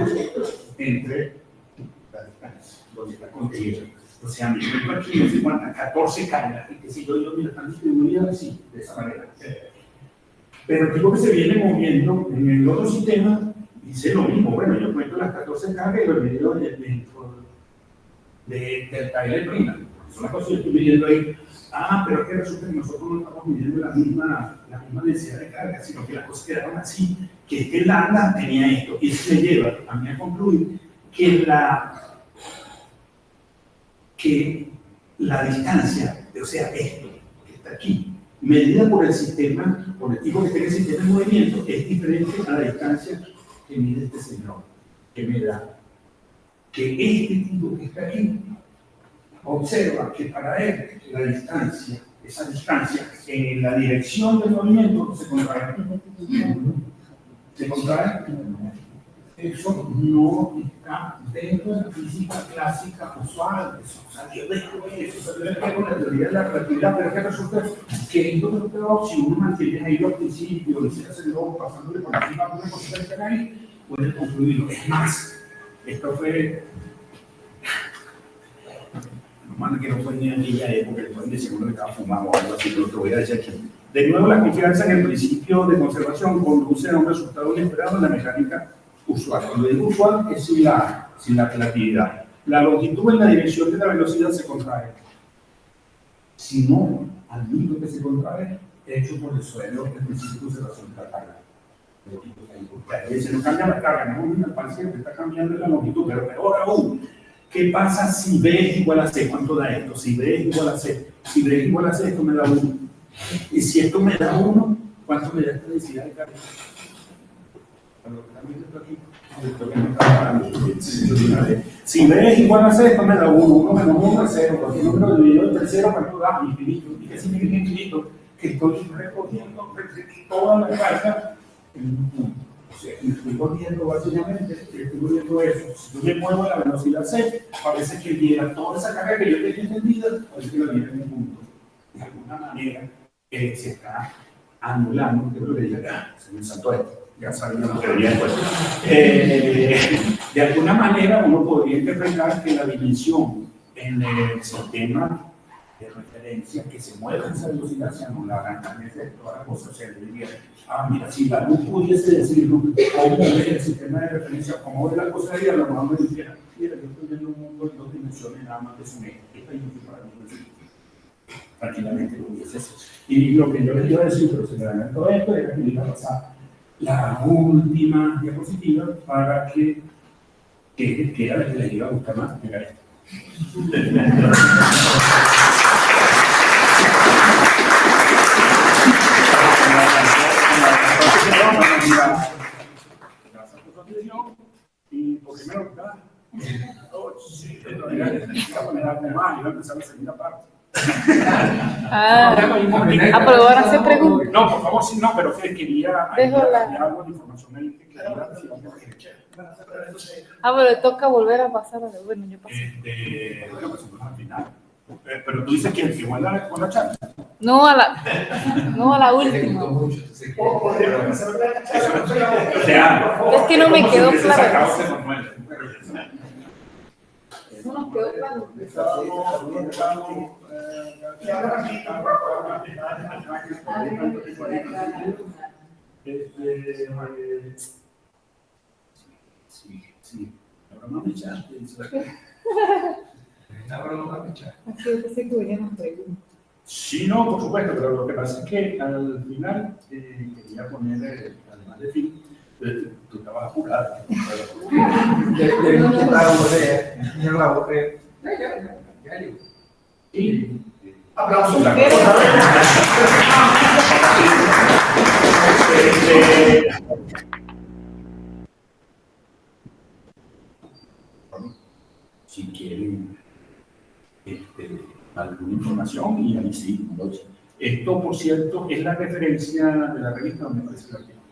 entre las distancias, donde está contenido. O sea, mi ejemplo aquí no sé cuántas, 14 cargas, y que si yo mira, están distribuidas así, de esa manera. Pero el tipo que se viene moviendo en el otro sistema dice lo mismo. Bueno, yo cuento las 14 cargas y lo divido dentro del taller prima. Es una cosa que yo estoy midiendo ahí. Pero es que resulta que nosotros no estamos midiendo la misma densidad de carga, sino que las cosas quedaron así, que este lambda tenía esto. Y eso me lleva a mí a concluir que la distancia, o sea, esto que está aquí, medida por el sistema, por el tipo que tiene el sistema de movimiento, es diferente a la distancia que mide este señor, que me da que este tipo que está aquí observa que para él la distancia, esa distancia en la dirección del movimiento se contrae. ¿Se contrae? Eso no está dentro de la física clásica usual. Eso salió después, eso salió después con la teoría de la relatividad, pero que resulta que esto no quedó, si uno mantiene ahí al principio, y se hace luego pasándole por encima a una cosita que está ahí, puede concluirlo. Es más, esto fue. Normal que no fue ni en aquella época, después de seguro que estaba fumado o algo así, pero te voy a decir aquí. De nuevo, la confianza en el principio de conservación conduce a un resultado inesperado en la mecánica usual. Cuando digo usual es sin la relatividad. La longitud en la dirección de la velocidad se contrae. Si no, al mismo que se contrae, hecho por el suelo del principio de conservación de la carga. Porque se nos cambia la carga, no al paciente está cambiando la longitud, pero peor aún. ¿Qué pasa si B es igual a C? ¿Cuánto da esto? Si B es igual a C. Si B es igual a C, esto me da 1. Y si esto me da 1, ¿cuánto me da esta densidad de carga? Si B es igual a C, esto me da 1. 1 menos 1 es 0. Porque el número dividido entre 0, ¿cuánto da? Infinito. ¿Y qué significa infinito? Que estoy recogiendo toda la carga en un punto. O sea, estoy corriendo básicamente, estoy corriendo eso. Si yo me muevo a la velocidad C, parece que llega toda esa carga que yo tenía entendida, parece que la viene en un punto. De alguna manera, se está anulando, que es lo que dije acá, se me saltó esto, ya sabía lo que venía después. De alguna manera, uno podría interpretar que la dimensión en el sistema de referencia que se mueve en esa velocidad se anularán también de toda la cosa. O sea, yo diría, mira, si la luz pudiese decirlo, cómo ve el sistema de referencia, cómo ve la cosa ahí, a lo mejor me dijera, mira, yo estoy viendo un mundo en 2 dimensiones nada más de su eje. Esta dimensión para mí no existe. Tranquilamente lo hubiese hecho. Y lo que yo les iba a decir, pero se me dañó todo esto, era que me iba a pasar la última diapositiva para que era la que les iba a gustar más. Mira esto. Y por primero que nada, iba a empezar la segunda parte. Pero ahora se pregunta. No, por favor, sí, no, pero que quería algo de información ahí que quería decir. Pero toca volver a pasar. Bueno, yo pasé. Bueno, pues al final. Pero tú dices que fue la charla. No a la última. Es que no me quedó claro. No nos quedó claro. Sí. Ahora no me echaste. Sí, no, por supuesto, pero lo que pasa es que al final quería poner, además de fin, tú estabas apurada. Aplausos. Si quieren alguna información, y ahí sí. Esto, por cierto, es la referencia de la revista donde aparece la tienda.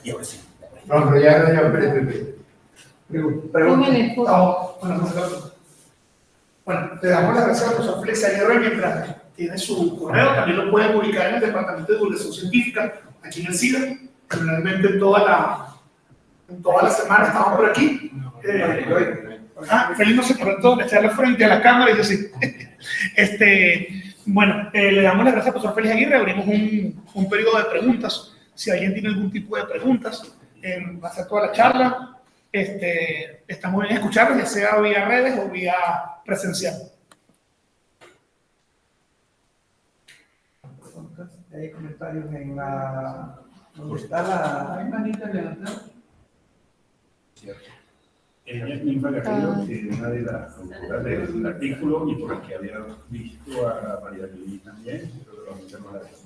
Y ahora sí. No, pero ya, espérate. Bueno, te damos las gracias al profesor Félix Aguirre mientras tiene su correo. También lo pueden ubicar en el Departamento de Divulgación Científica, aquí en el SIDA. Generalmente en toda la semana estamos por aquí. Félix no se pronto le echarle frente a la cámara y yo sí. Bueno, le damos las gracias al profesor Félix Aguirre. Abrimos un periodo de preguntas. Si alguien tiene algún tipo de preguntas, va a ser toda la charla. Estamos bien escucharlos, ya sea vía redes o vía presencial. Hay comentarios en la... ¿Dónde está la...? ¿Hay manita levantada? Cierto. Ella misma Garrido, que es una de las autoras del artículo y por el que había visto a María Luis también, pero vamos a la vez.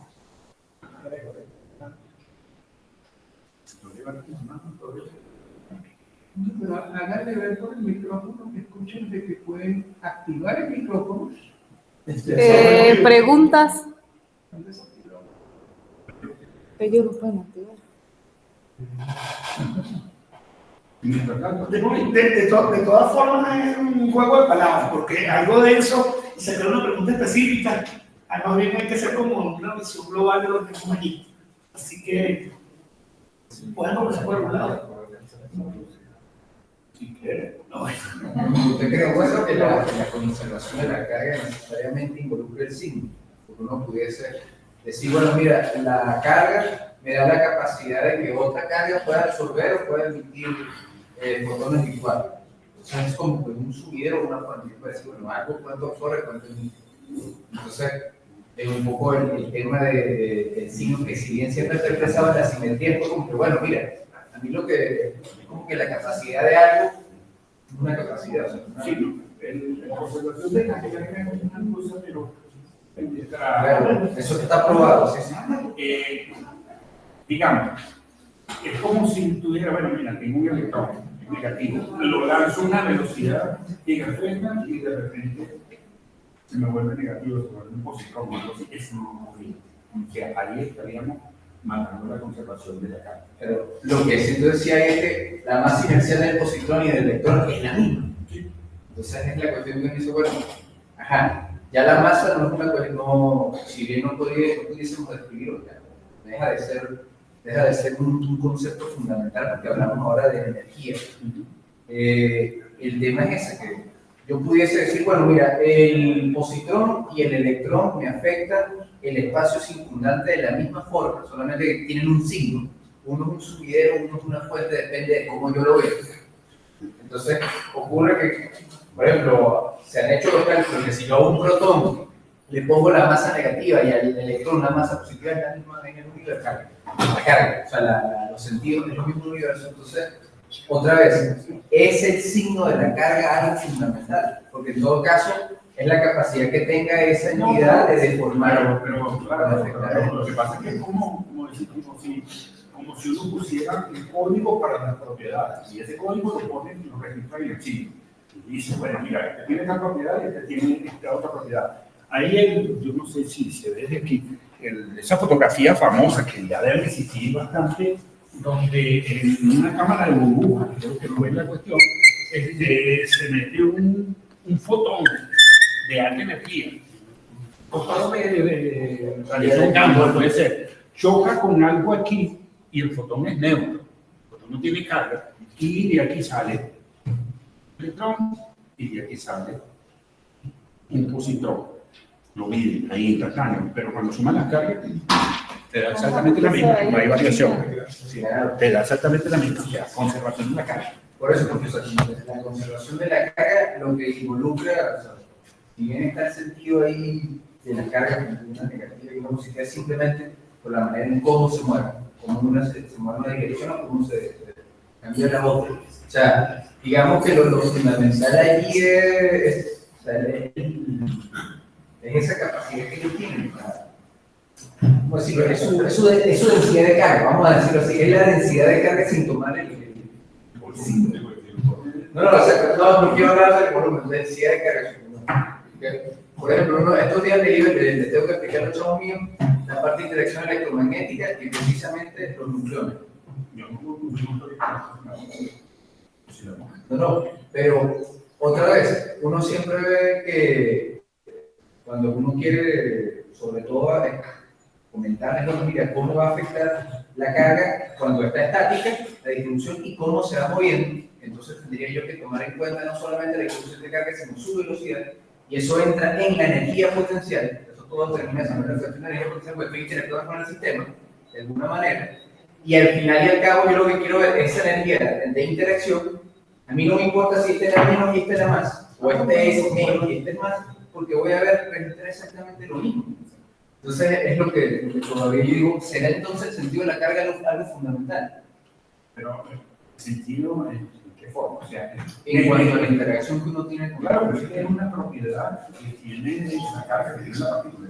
Pero háganle ver por el micrófono que escuchen de que pueden activar el micrófono. Preguntas. Ellos lo pueden activar. De todas formas es un juego de palabras, porque algo de eso, y se crea una pregunta específica, más bien hay que ser como una visión global de lo que tenemos allí. Así que pueden comenzar por algún lado. Si quiere. ¿Usted cree bueno que la conservación de la carga necesariamente involucre el signo? Porque uno pudiese decir, bueno, mira, la carga me da la capacidad de que otra carga pueda absorber o pueda emitir fotones virtuales. Entonces es como que un subidero o una fuente. Puede decir, bueno, algo cuánto absorbe, cuánto emite. Entonces, es un poco el tema del signo que si bien siempre está expresado en la simetría, es como que, bueno, mira, a mí lo que es como que la capacidad de algo es una capacidad. O sea, una... Sí, la conservación de la carga es una cosa, pero claro, eso está probado. Sí, sí. Digamos, es como si tuviera, bueno, mira, tengo un electrón negativo, lo lanzo a una velocidad gigantesca y de repente se me vuelve negativo, se vuelve un positrón, algo así, es un o sea, ahí estaríamos matando la conservación de la carga. Pero lo que siento decía es que la masa inercial del positrón y del electrón es la misma. Entonces es la cuestión que me dice, bueno, ya la masa no es una cuestión, no, si bien no pudiésemos describirlo, deja de ser un concepto fundamental, porque hablamos ahora de energía. El tema es ese, que yo pudiese decir, bueno, mira, el positrón y el electrón me afectan el espacio circundante de la misma forma, solamente que tienen un signo. Uno es un subidero, uno es una fuente, depende de cómo yo lo veo. Entonces, ocurre que, por ejemplo, se han hecho los cálculos que si yo a un protón le pongo la masa negativa y al electrón una masa positiva, es la misma en el universo, la carga, o sea, los sentidos del mismo universo. Entonces, otra vez, es el signo de la carga algo fundamental, porque en todo caso es la capacidad que tenga esa entidad de deformar. Pero claro, lo que pasa es que es como si uno pusiera el código para las propiedades, y ese código lo registra en el chip. Y dice, bueno, mira, este tiene esta propiedad y este tiene esta otra propiedad. Ahí yo no sé si se ve desde aquí, esa fotografía famosa que ya debe existir bastante, donde en una cámara de burbujas, creo que no es la cuestión, se mete un fotón de alta energía, costado de radiación gamma, puede ser, choca con algo aquí y el fotón es neutro, el fotón no tiene carga, y de aquí sale un electrón y de aquí sale un positrón. Lo miden ahí instantáneo, pero cuando suman las cargas te da exactamente la misma, no hay variación. Sí, te da exactamente la misma, o sea, conservación de la carga. Por eso, profesor, la conservación de la carga lo que involucra, o sea, si bien está el sentido ahí de la carga, una negativa y una positiva, simplemente por la manera en cómo se mueve, cómo una se mueve en una dirección o cómo se cambia la otra. O sea, digamos que lo fundamental allí o sea, es esa capacidad que ellos tienen. ¿Cómo decirlo? Es su densidad de carga, vamos a decirlo así, es la densidad de carga sin tomar no quiero hablar del volumen, densidad de carga. Por ejemplo, estos días de libre les tengo que explicar a los chavos míos la parte de interacción electromagnética y precisamente los nucleones. No, pero otra vez, uno siempre ve que cuando uno quiere, sobre todo, comentarles, bueno, mira, cómo va a afectar la carga cuando está estática, la distribución y cómo se va moviendo. Entonces tendría yo que tomar en cuenta no solamente la distribución de carga, sino su velocidad, y eso entra en la energía potencial. Eso todo termina siendo la cuestión de energía potencial, porque estoy interactuando con el sistema, de alguna manera, y al final y al cabo yo lo que quiero ver es esa energía de interacción. A mí no me importa si este es menos y este es más, o este es menos y este es más, porque voy a ver presentar exactamente lo mismo. Entonces es lo que todavía yo digo, ¿será entonces el sentido de la carga algo fundamental? Pero el sentido, ¿en qué forma? O sea, en cuanto a la interacción que uno tiene con claro, pero es una propiedad que tiene la carga, que tiene una partícula,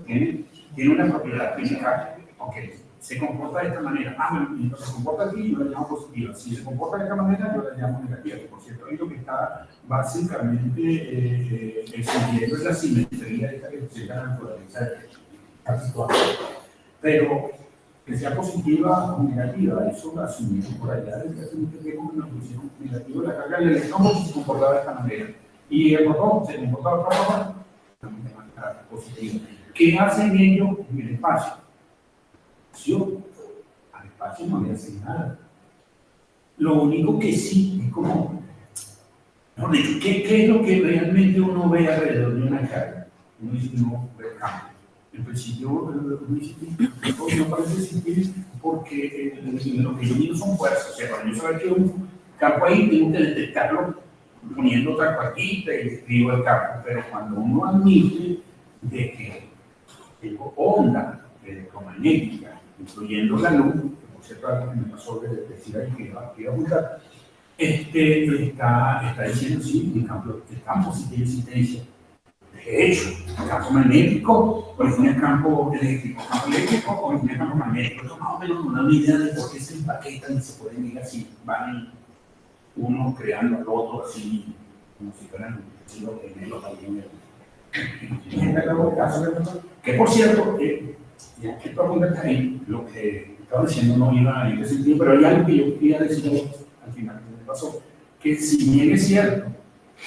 tiene una propiedad física, aunque se comporta de esta manera. Bueno, y se comporta aquí, yo la llamo positiva. Si se comporta de esta manera, yo la llamo negativa. Por cierto, ahí lo que está básicamente siguiendo es la simetría esta que se llama la naturaleza casi toda. Pero que sea positiva o negativa, eso lo asumimos por allá desde hace mucho tiempo, que nos pusieron negativo la carga del electrón se comportaba de esta manera. Y el protón se comportaba de otra forma, de manera positiva. ¿Qué hacen ellos en el espacio? Al espacio no le hacen nada. Lo único que sí es como, ¿qué es lo que realmente uno ve alrededor de una carga? Uno dice, no, ve campo. En principio, no parece existir porque lo que yo mido son fuerzas. O sea, para yo saber que un campo ahí, tengo que detectarlo poniendo otra cuartita y escribo el campo. Pero cuando uno admite de que tengo onda electromagnética, incluyendo la luz, que por cierto algo que me pasó de decir ahí que iba a buscar, está diciendo sí, el campo sí tiene existencia. De hecho, el campo magnético origina el campo eléctrico, el campo eléctrico origina el campo magnético. Esto más o menos nos da una idea de por qué se empaquetan y se pueden ir así, van uno creando al otro así, como si fueran los gemelos también. Que por cierto, ya que todo el mundo está ahí, lo que estaba diciendo no iba en ese sentido, pero hay algo que yo quería decir al final que me pasó, que si bien es cierto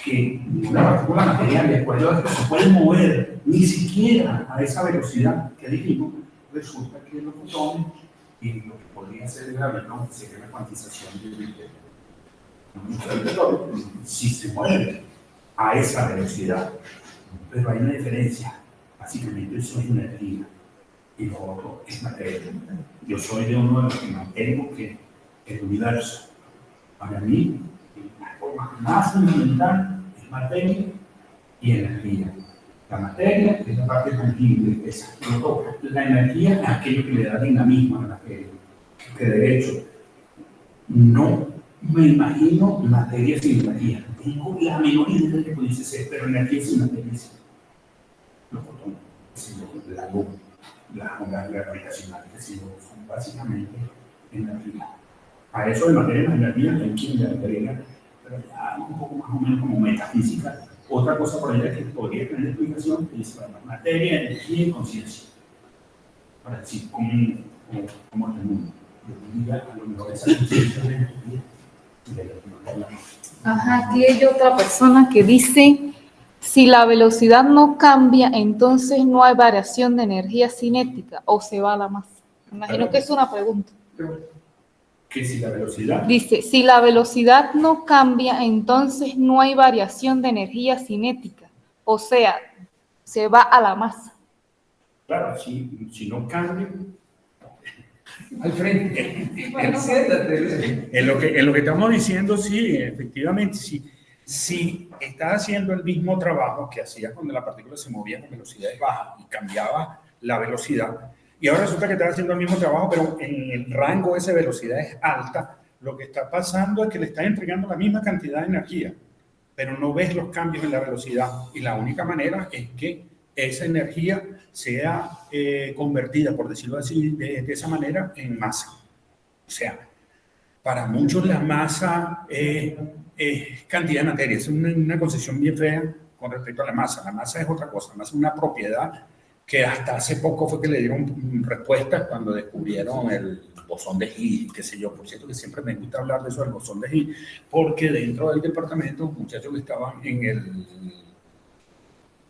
que una partícula material después de esto se puede mover ni siquiera a esa velocidad que dijimos, resulta que los fotones y lo que podría ser el gravitón sería la cuantización del petróleo, si se mueve a esa velocidad. Pero hay una diferencia, básicamente eso es energía y lo otro es materia. Yo soy de uno de los que mantengo que el universo, para mí, la forma más fundamental es materia y energía. La materia es la parte tangible, es la energía es aquello que le da dinamismo a la materia. Que de hecho, no me imagino materia sin energía. Tengo la menor idea de que pudiese ser, pero energía sin materia sí. Los fotones, la luz, las ondas gravitacionales, son básicamente energía. A eso de materia y energía hay quien le agrega, pero ya un poco más o menos como metafísica. Otra cosa por allá que podría tener explicación es materia, energía y conciencia. Para decir cómo es el mundo. Yo diría a lo mejor esa conciencia de energía. Ajá, aquí hay otra persona que dice, si la velocidad no cambia, entonces no hay variación de energía cinética o se va a la masa. Me imagino que es una pregunta. Que si la velocidad. Dice, si la velocidad no cambia, entonces no hay variación de energía cinética, o sea, se va a la masa. Claro, si no cambia. Al frente. En lo que estamos diciendo, sí, efectivamente, si estás haciendo el mismo trabajo que hacías cuando la partícula se movía con velocidades bajas y cambiaba la velocidad, y ahora resulta que estás haciendo el mismo trabajo, pero en el rango ese de velocidades alta, Lo que está pasando es que le están entregando la misma cantidad de energía, pero no ves los cambios en la velocidad. Y la única manera es que esa energía sea convertida, por decirlo así, de esa manera, en masa. O sea, para muchos la masa es cantidad de materia. Es una concepción bien fea con respecto a la masa. La masa es otra cosa. La masa es una propiedad que hasta hace poco fue que le dieron respuestas cuando descubrieron el bosón de Higgs, qué sé yo. Por cierto que siempre me gusta hablar de eso, del bosón de Higgs, porque dentro del departamento, muchachos que estaban en el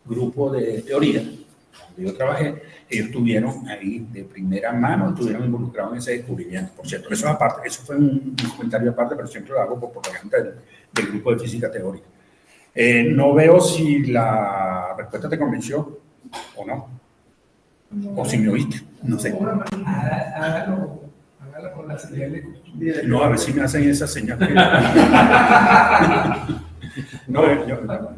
grupo de teoría, donde yo trabajé, ellos estuvieron ahí de primera mano, estuvieron involucrados en ese descubrimiento. Por cierto, eso aparte, eso fue un comentario aparte, pero siempre lo hago por propaganda del grupo de física teórica. No veo si la respuesta te convenció o no. O si me oíste, no sé. Hágalo con la señal de costumbre. No, a ver si me hacen esa señal. No, yo no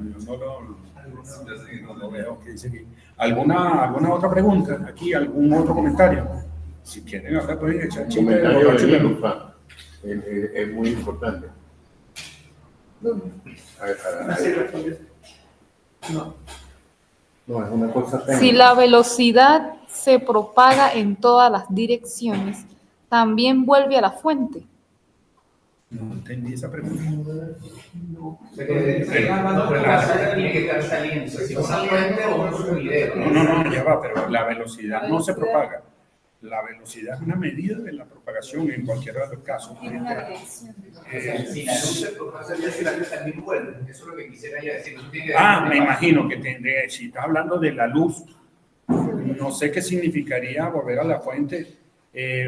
lo veo. ¿Qué dice aquí? ¿Alguna otra pregunta? Aquí, ¿algún otro comentario? Si quieren, ahora pueden echar chiste. Comentario de Lufa. Es muy importante. No, es una cosa técnica. Si la velocidad se propaga en todas las direcciones, también vuelve a la fuente. No entendí esa pregunta. No, pero la velocidad tiene que estar saliendo. Si es una fuente o un sumidero. No, ya va, pero la velocidad no se propaga. La velocidad es una medida de la propagación en cualquiera de los casos. Tiene una dirección. Si la luz se propaga, si la luz también vuelve. Eso es lo que quisiera ya decir. Me imagino que tendría, si estás hablando de la luz, no sé qué significaría volver a la fuente.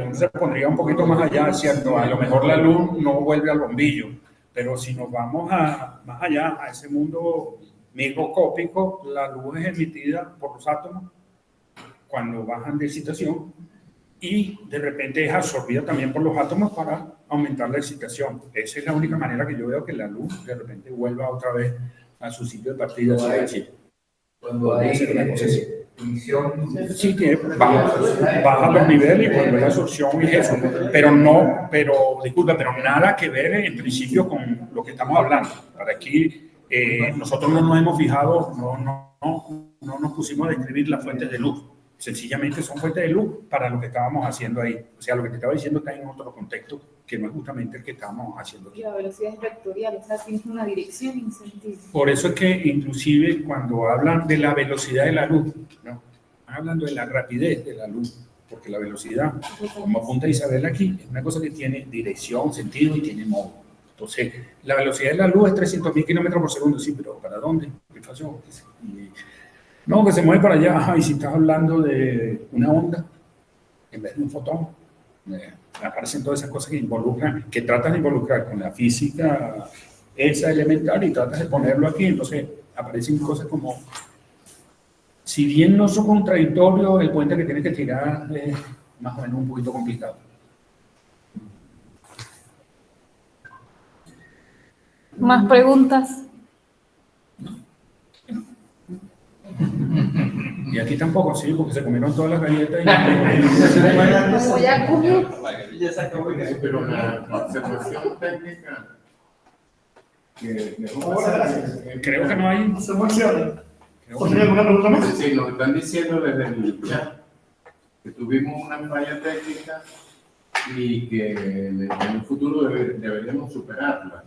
Uno se pondría un poquito más allá, ¿cierto? A lo mejor la luz no vuelve al bombillo, pero si nos vamos más allá, a ese mundo microscópico, la luz es emitida por los átomos cuando bajan de excitación y de repente es absorbida también por los átomos para aumentar la excitación. Esa es la única manera que yo veo que la luz de repente vuelva otra vez a su sitio de partida. Cuando hay emisión, sí, que baja los niveles y vuelve la absorción y eso, pero disculpa, pero nada que ver en principio con lo que estamos hablando. Para aquí nosotros no nos hemos fijado, no nos pusimos a describir las fuentes de luz. Sencillamente son fuentes de luz para lo que estábamos haciendo ahí. O sea, lo que te estaba diciendo está en otro contexto que no es justamente el que estamos haciendo aquí. Y la velocidad es vectorial, o sea, tienes una dirección y un sentido. Por eso es que inclusive cuando hablan de la velocidad de la luz, ¿no? Están hablando de la rapidez de la luz, porque la velocidad, como apunta Isabel aquí, es una cosa que tiene dirección, sentido y tiene modo. Entonces, la velocidad de la luz es 300.000 kilómetros por segundo, sí, pero ¿para dónde? ¿Qué pasó? No, que se mueve para allá. Y si estás hablando de una onda, en vez de un fotón, aparecen todas esas cosas que involucran, que tratas de involucrar con la física esa elemental y tratas de ponerlo aquí. Entonces, aparecen cosas como, si bien no son contradictorios, el puente que tienes que tirar es más o menos un poquito complicado. ¿Más preguntas? Y aquí tampoco, sí, porque se comieron todas las galletas. Como ya comió. Pero la observación técnica Creo que no hay. ¿Hacemos acciones? Creo ¿O que tiene alguna pregunta más? Sí, nos están diciendo desde el chat que tuvimos una falla técnica y que en el futuro deberíamos superarla.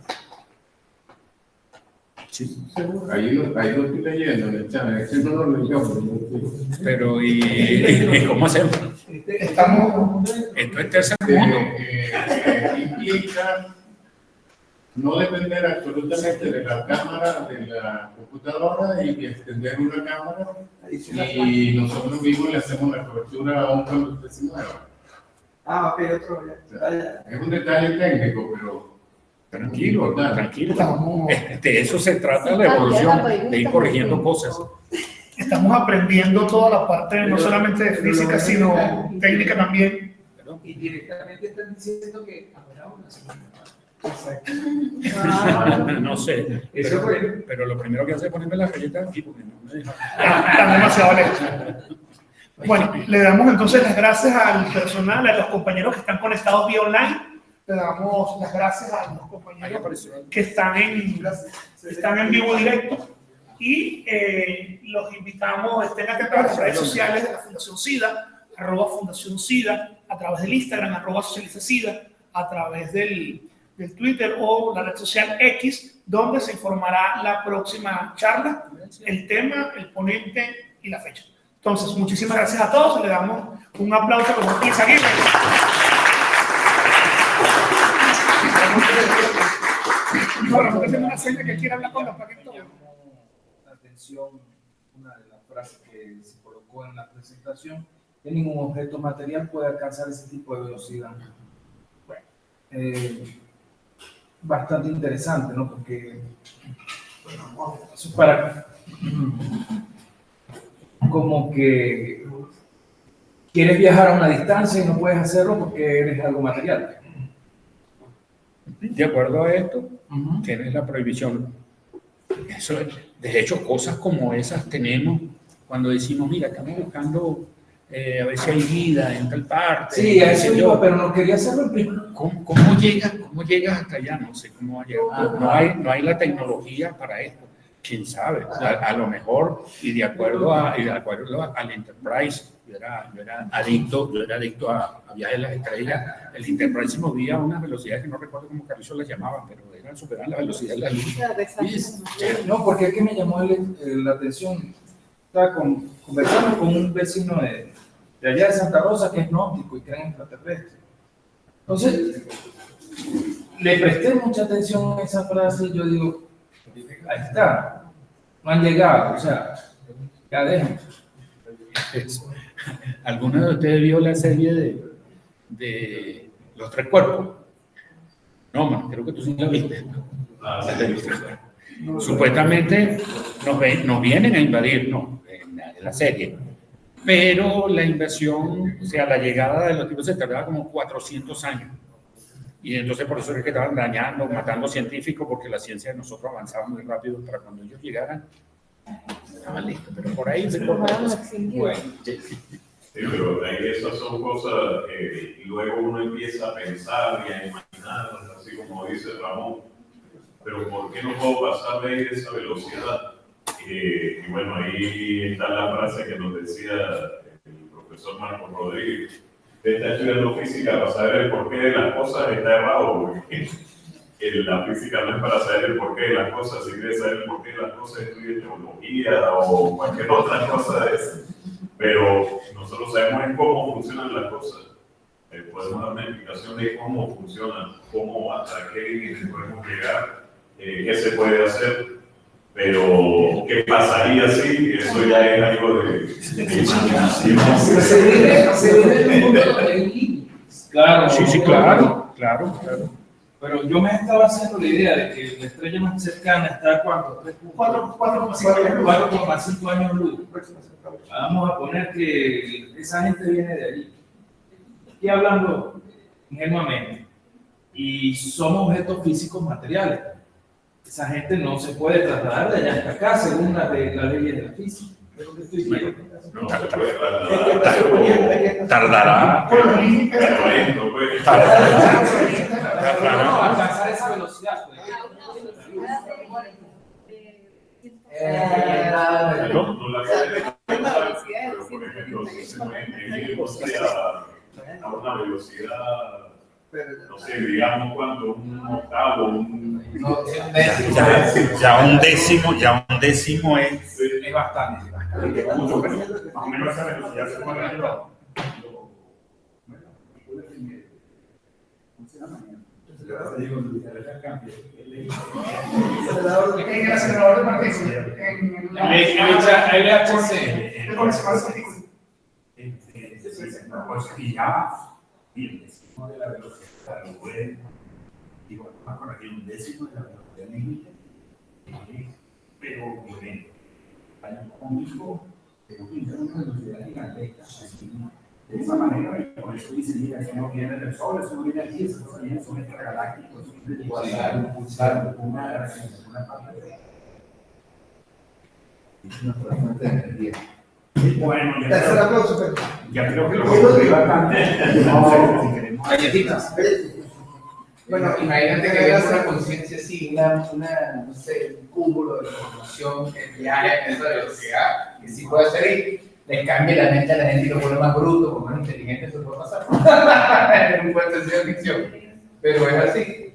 sí. Ahí lo estoy leyendo en el chat, es que no lo leyó. Pero, ¿y cómo hacemos? Estamos. Esto es tercer mundo. Implica no depender absolutamente de la cámara de la computadora y extender una cámara y nosotros mismos le hacemos la cobertura a un cuando usted se mueva. Ok, otro ya. Es un detalle técnico, pero Tranquilo. De eso se trata la evolución, de ir corrigiendo cosas. Estamos aprendiendo toda la parte, no solamente de física, sino técnica también. Y directamente están diciendo que habrá una semana. No sé, pero lo primero que hace es ponerme las galletas aquí porque no me deja. Están demasiado lejos. Bueno, le damos entonces las gracias al personal, a los compañeros que están conectados vía online. le damos las gracias a los compañeros que están en vivo directo y los invitamos, estén atentos a las redes sociales de la Fundación SIDA, @Fundación SIDA, a través del Instagram, @SocializaSIDA, a través del Twitter o la red social X, donde se informará la próxima charla, el tema, el ponente y la fecha. Entonces, muchísimas gracias a todos. Le damos un aplauso a los Félix Aguirre. Ahora, porque tengo una seña que quiere hablar con los paquetes. La atención, una de las frases que se colocó en la presentación, que ningún objeto material puede alcanzar ese tipo de velocidad. Bastante interesante, ¿no? Porque eso es para como que quieres viajar a una distancia y no puedes hacerlo porque eres algo material. De acuerdo a esto, tienes la prohibición. Eso, de hecho, cosas como esas tenemos cuando decimos, mira, estamos buscando a ver si hay vida en tal parte. Sí, a eso iba, pero no quería hacerlo en primo. ¿Cómo llegas hasta allá? No sé cómo va a llegar. No hay la tecnología para esto. ¿Quién sabe? A lo mejor, y de acuerdo al Enterprise, yo era adicto a Viajes de las Estrellas. El Enterprise se movía a unas velocidades que no recuerdo cómo Carrizo las llamaba, pero superaban la velocidad de la luz. No, porque es que me llamó la atención. Estaba conversando con un vecino de allá de Santa Rosa que es gnóstico y cree en extraterrestres. Entonces, le presté mucha atención a esa frase y yo digo, ahí está, no han llegado, o sea, ya dejan. ¿Alguno de ustedes vio la serie de Los Tres Cuerpos? No, man, creo que tú sí la viste. Supuestamente nos vienen a invadir, no, en la serie. Pero la invasión, o sea, la llegada de los tipos se tardaba como 400 años. Y entonces por eso es que estaban dañando, matando científicos, porque la ciencia de nosotros avanzaba muy rápido para cuando ellos llegaran. Estaban listos, pero por ahí se cortaron. Bueno, sí, pero esas son cosas que luego uno empieza a pensar y a imaginar, así como dice Ramón. Pero ¿por qué no puedo pasar de esa velocidad? Y bueno, ahí está la frase que nos decía el profesor Marcos Rodríguez. Está estudiando física para saber el porqué de las cosas, está errado, porque la física no es para saber el porqué de las cosas. Si quieres saber el porqué de las cosas, estudia teología o cualquier otra cosa de eso. Pero nosotros sabemos cómo funcionan las cosas. Podemos dar una explicación de cómo funcionan, hasta qué límites podemos llegar, qué se puede hacer. Pero, ¿qué pasaría si eso ya es algo de imaginación? Se vive en un mundo donde hay límites. Claro, sí, claro. Pero yo me estaba haciendo la idea de que la estrella más cercana está a ¿cuánto? 4,5 años luz. Vamos a poner que esa gente viene de allí. Estoy hablando ingenuamente. Y somos objetos físicos materiales. Esa gente no se puede trasladar de allá hasta acá según las leyes de la física. Es lo que estoy diciendo. No se puede trasladar. Tardará. No, alcanzar esa velocidad. No la pero por ejemplo, si se puede a una velocidad, no sé, digamos cuánto, un octavo, Ya un décimo Es bastante. Más o menos esa velocidad se puede ver. En el acelerador de partículas, El LHC. Y el décimo de la velocidad lo puede, vamos a corregir un décimo de la velocidad límite, pero violento. Hay un cómico que no pinta una velocidad gigantesca, de esa manera, y por eso dice, mira, eso no viene del Sol, eso no viene aquí, eso viene son extragalácticos, eso viene de impulsar una parte de una fuente de energía. Bueno, ya creo que lo que bastante. Galletitas. Bueno, imagínate que veas una conciencia así, no sé, un cúmulo de información que viaja en esa velocidad, que sí puede ser y le cambia la mente a la gente y lo pone más bruto, o más inteligente, eso puede pasar. En un cuento de ciencia ficción. Pero es así.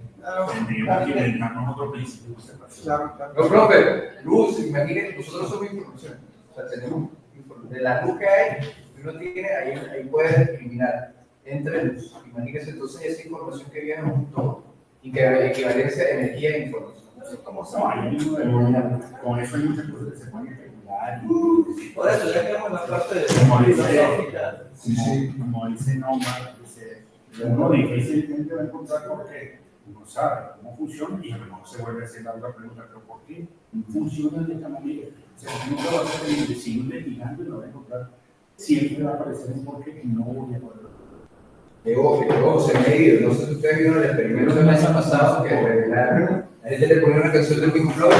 Tendríamos que inventarnos otro principio. No, profe, luz, imagínate, nosotros somos información. O sea, tenemos de la luz que hay, uno tiene, ahí puede discriminar entre luz. Imagínese entonces esa información que viene en un todo y que equivalencia a energía e información. Con eso hay muchas cosas que se pueden especular. Por eso ya quedamos en la parte de Como dice Nomar, uno difícilmente va a encontrar porque uno sabe cómo funciona y a lo mejor se vuelve a hacer la otra pregunta, pero ¿por qué funciona de esta manera? O sea, uno va a hacer el invisible gigante y lo va a encontrar. Siempre va a aparecer un porqué que no voy a poder. Llegó, se me ha ido. No sé si ustedes vieron el experimento del mes pasado que revelaron. A gente le ponía una canción de Pink Floyd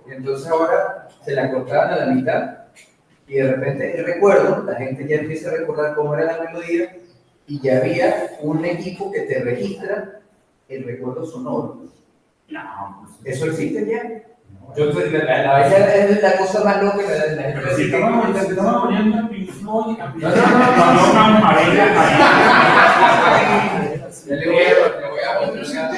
y entonces ahora se la cortaban a la mitad y de repente el recuerdo, la gente ya empieza a recordar cómo era la melodía y ya había un equipo que te registra el recuerdo sonoro. No, ¿Eso existe ya? Yo, esa es la cosa más loca que la gente. pero si estamos poniendo a Pink Floyd, No. Ya le voy a mostrar.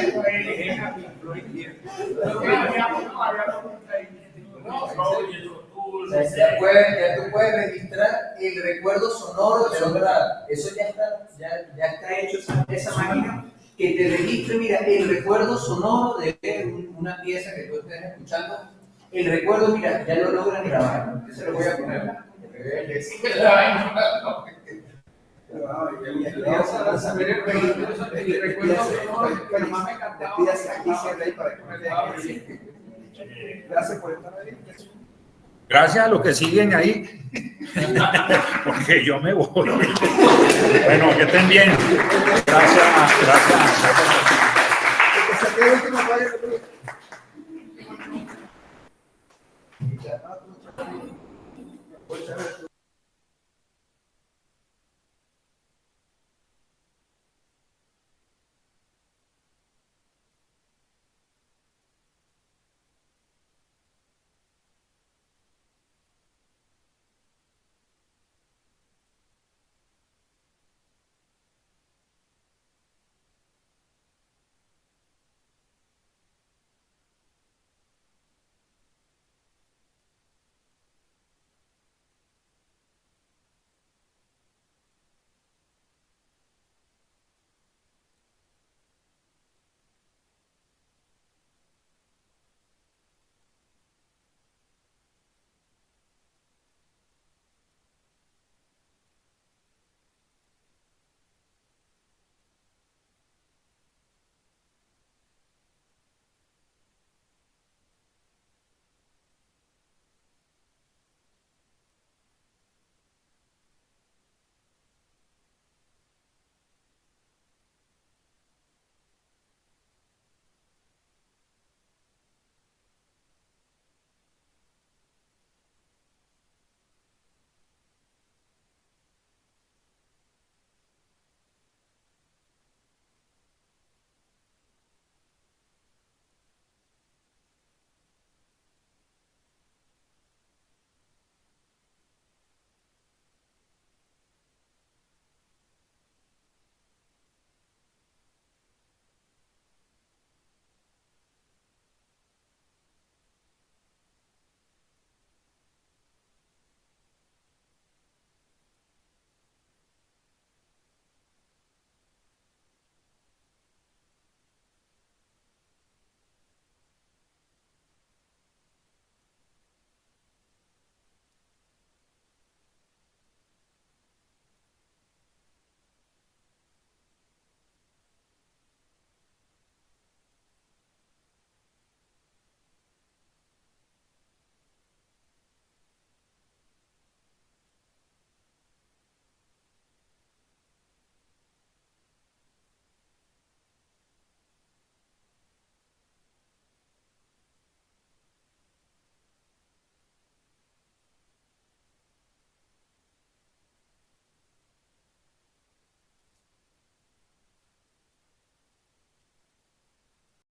Ya tú puedes registrar el recuerdo sonoro de otra. Eso ya está hecho, esa máquina que te registre, mira, el recuerdo sonoro de una pieza que tú estés escuchando. El recuerdo, mira, ya lo logran grabar. Yo se lo voy a poner. Gracias por estar ahí. Gracias a los que siguen ahí, porque yo me voy. Bueno, que estén bien. Gracias.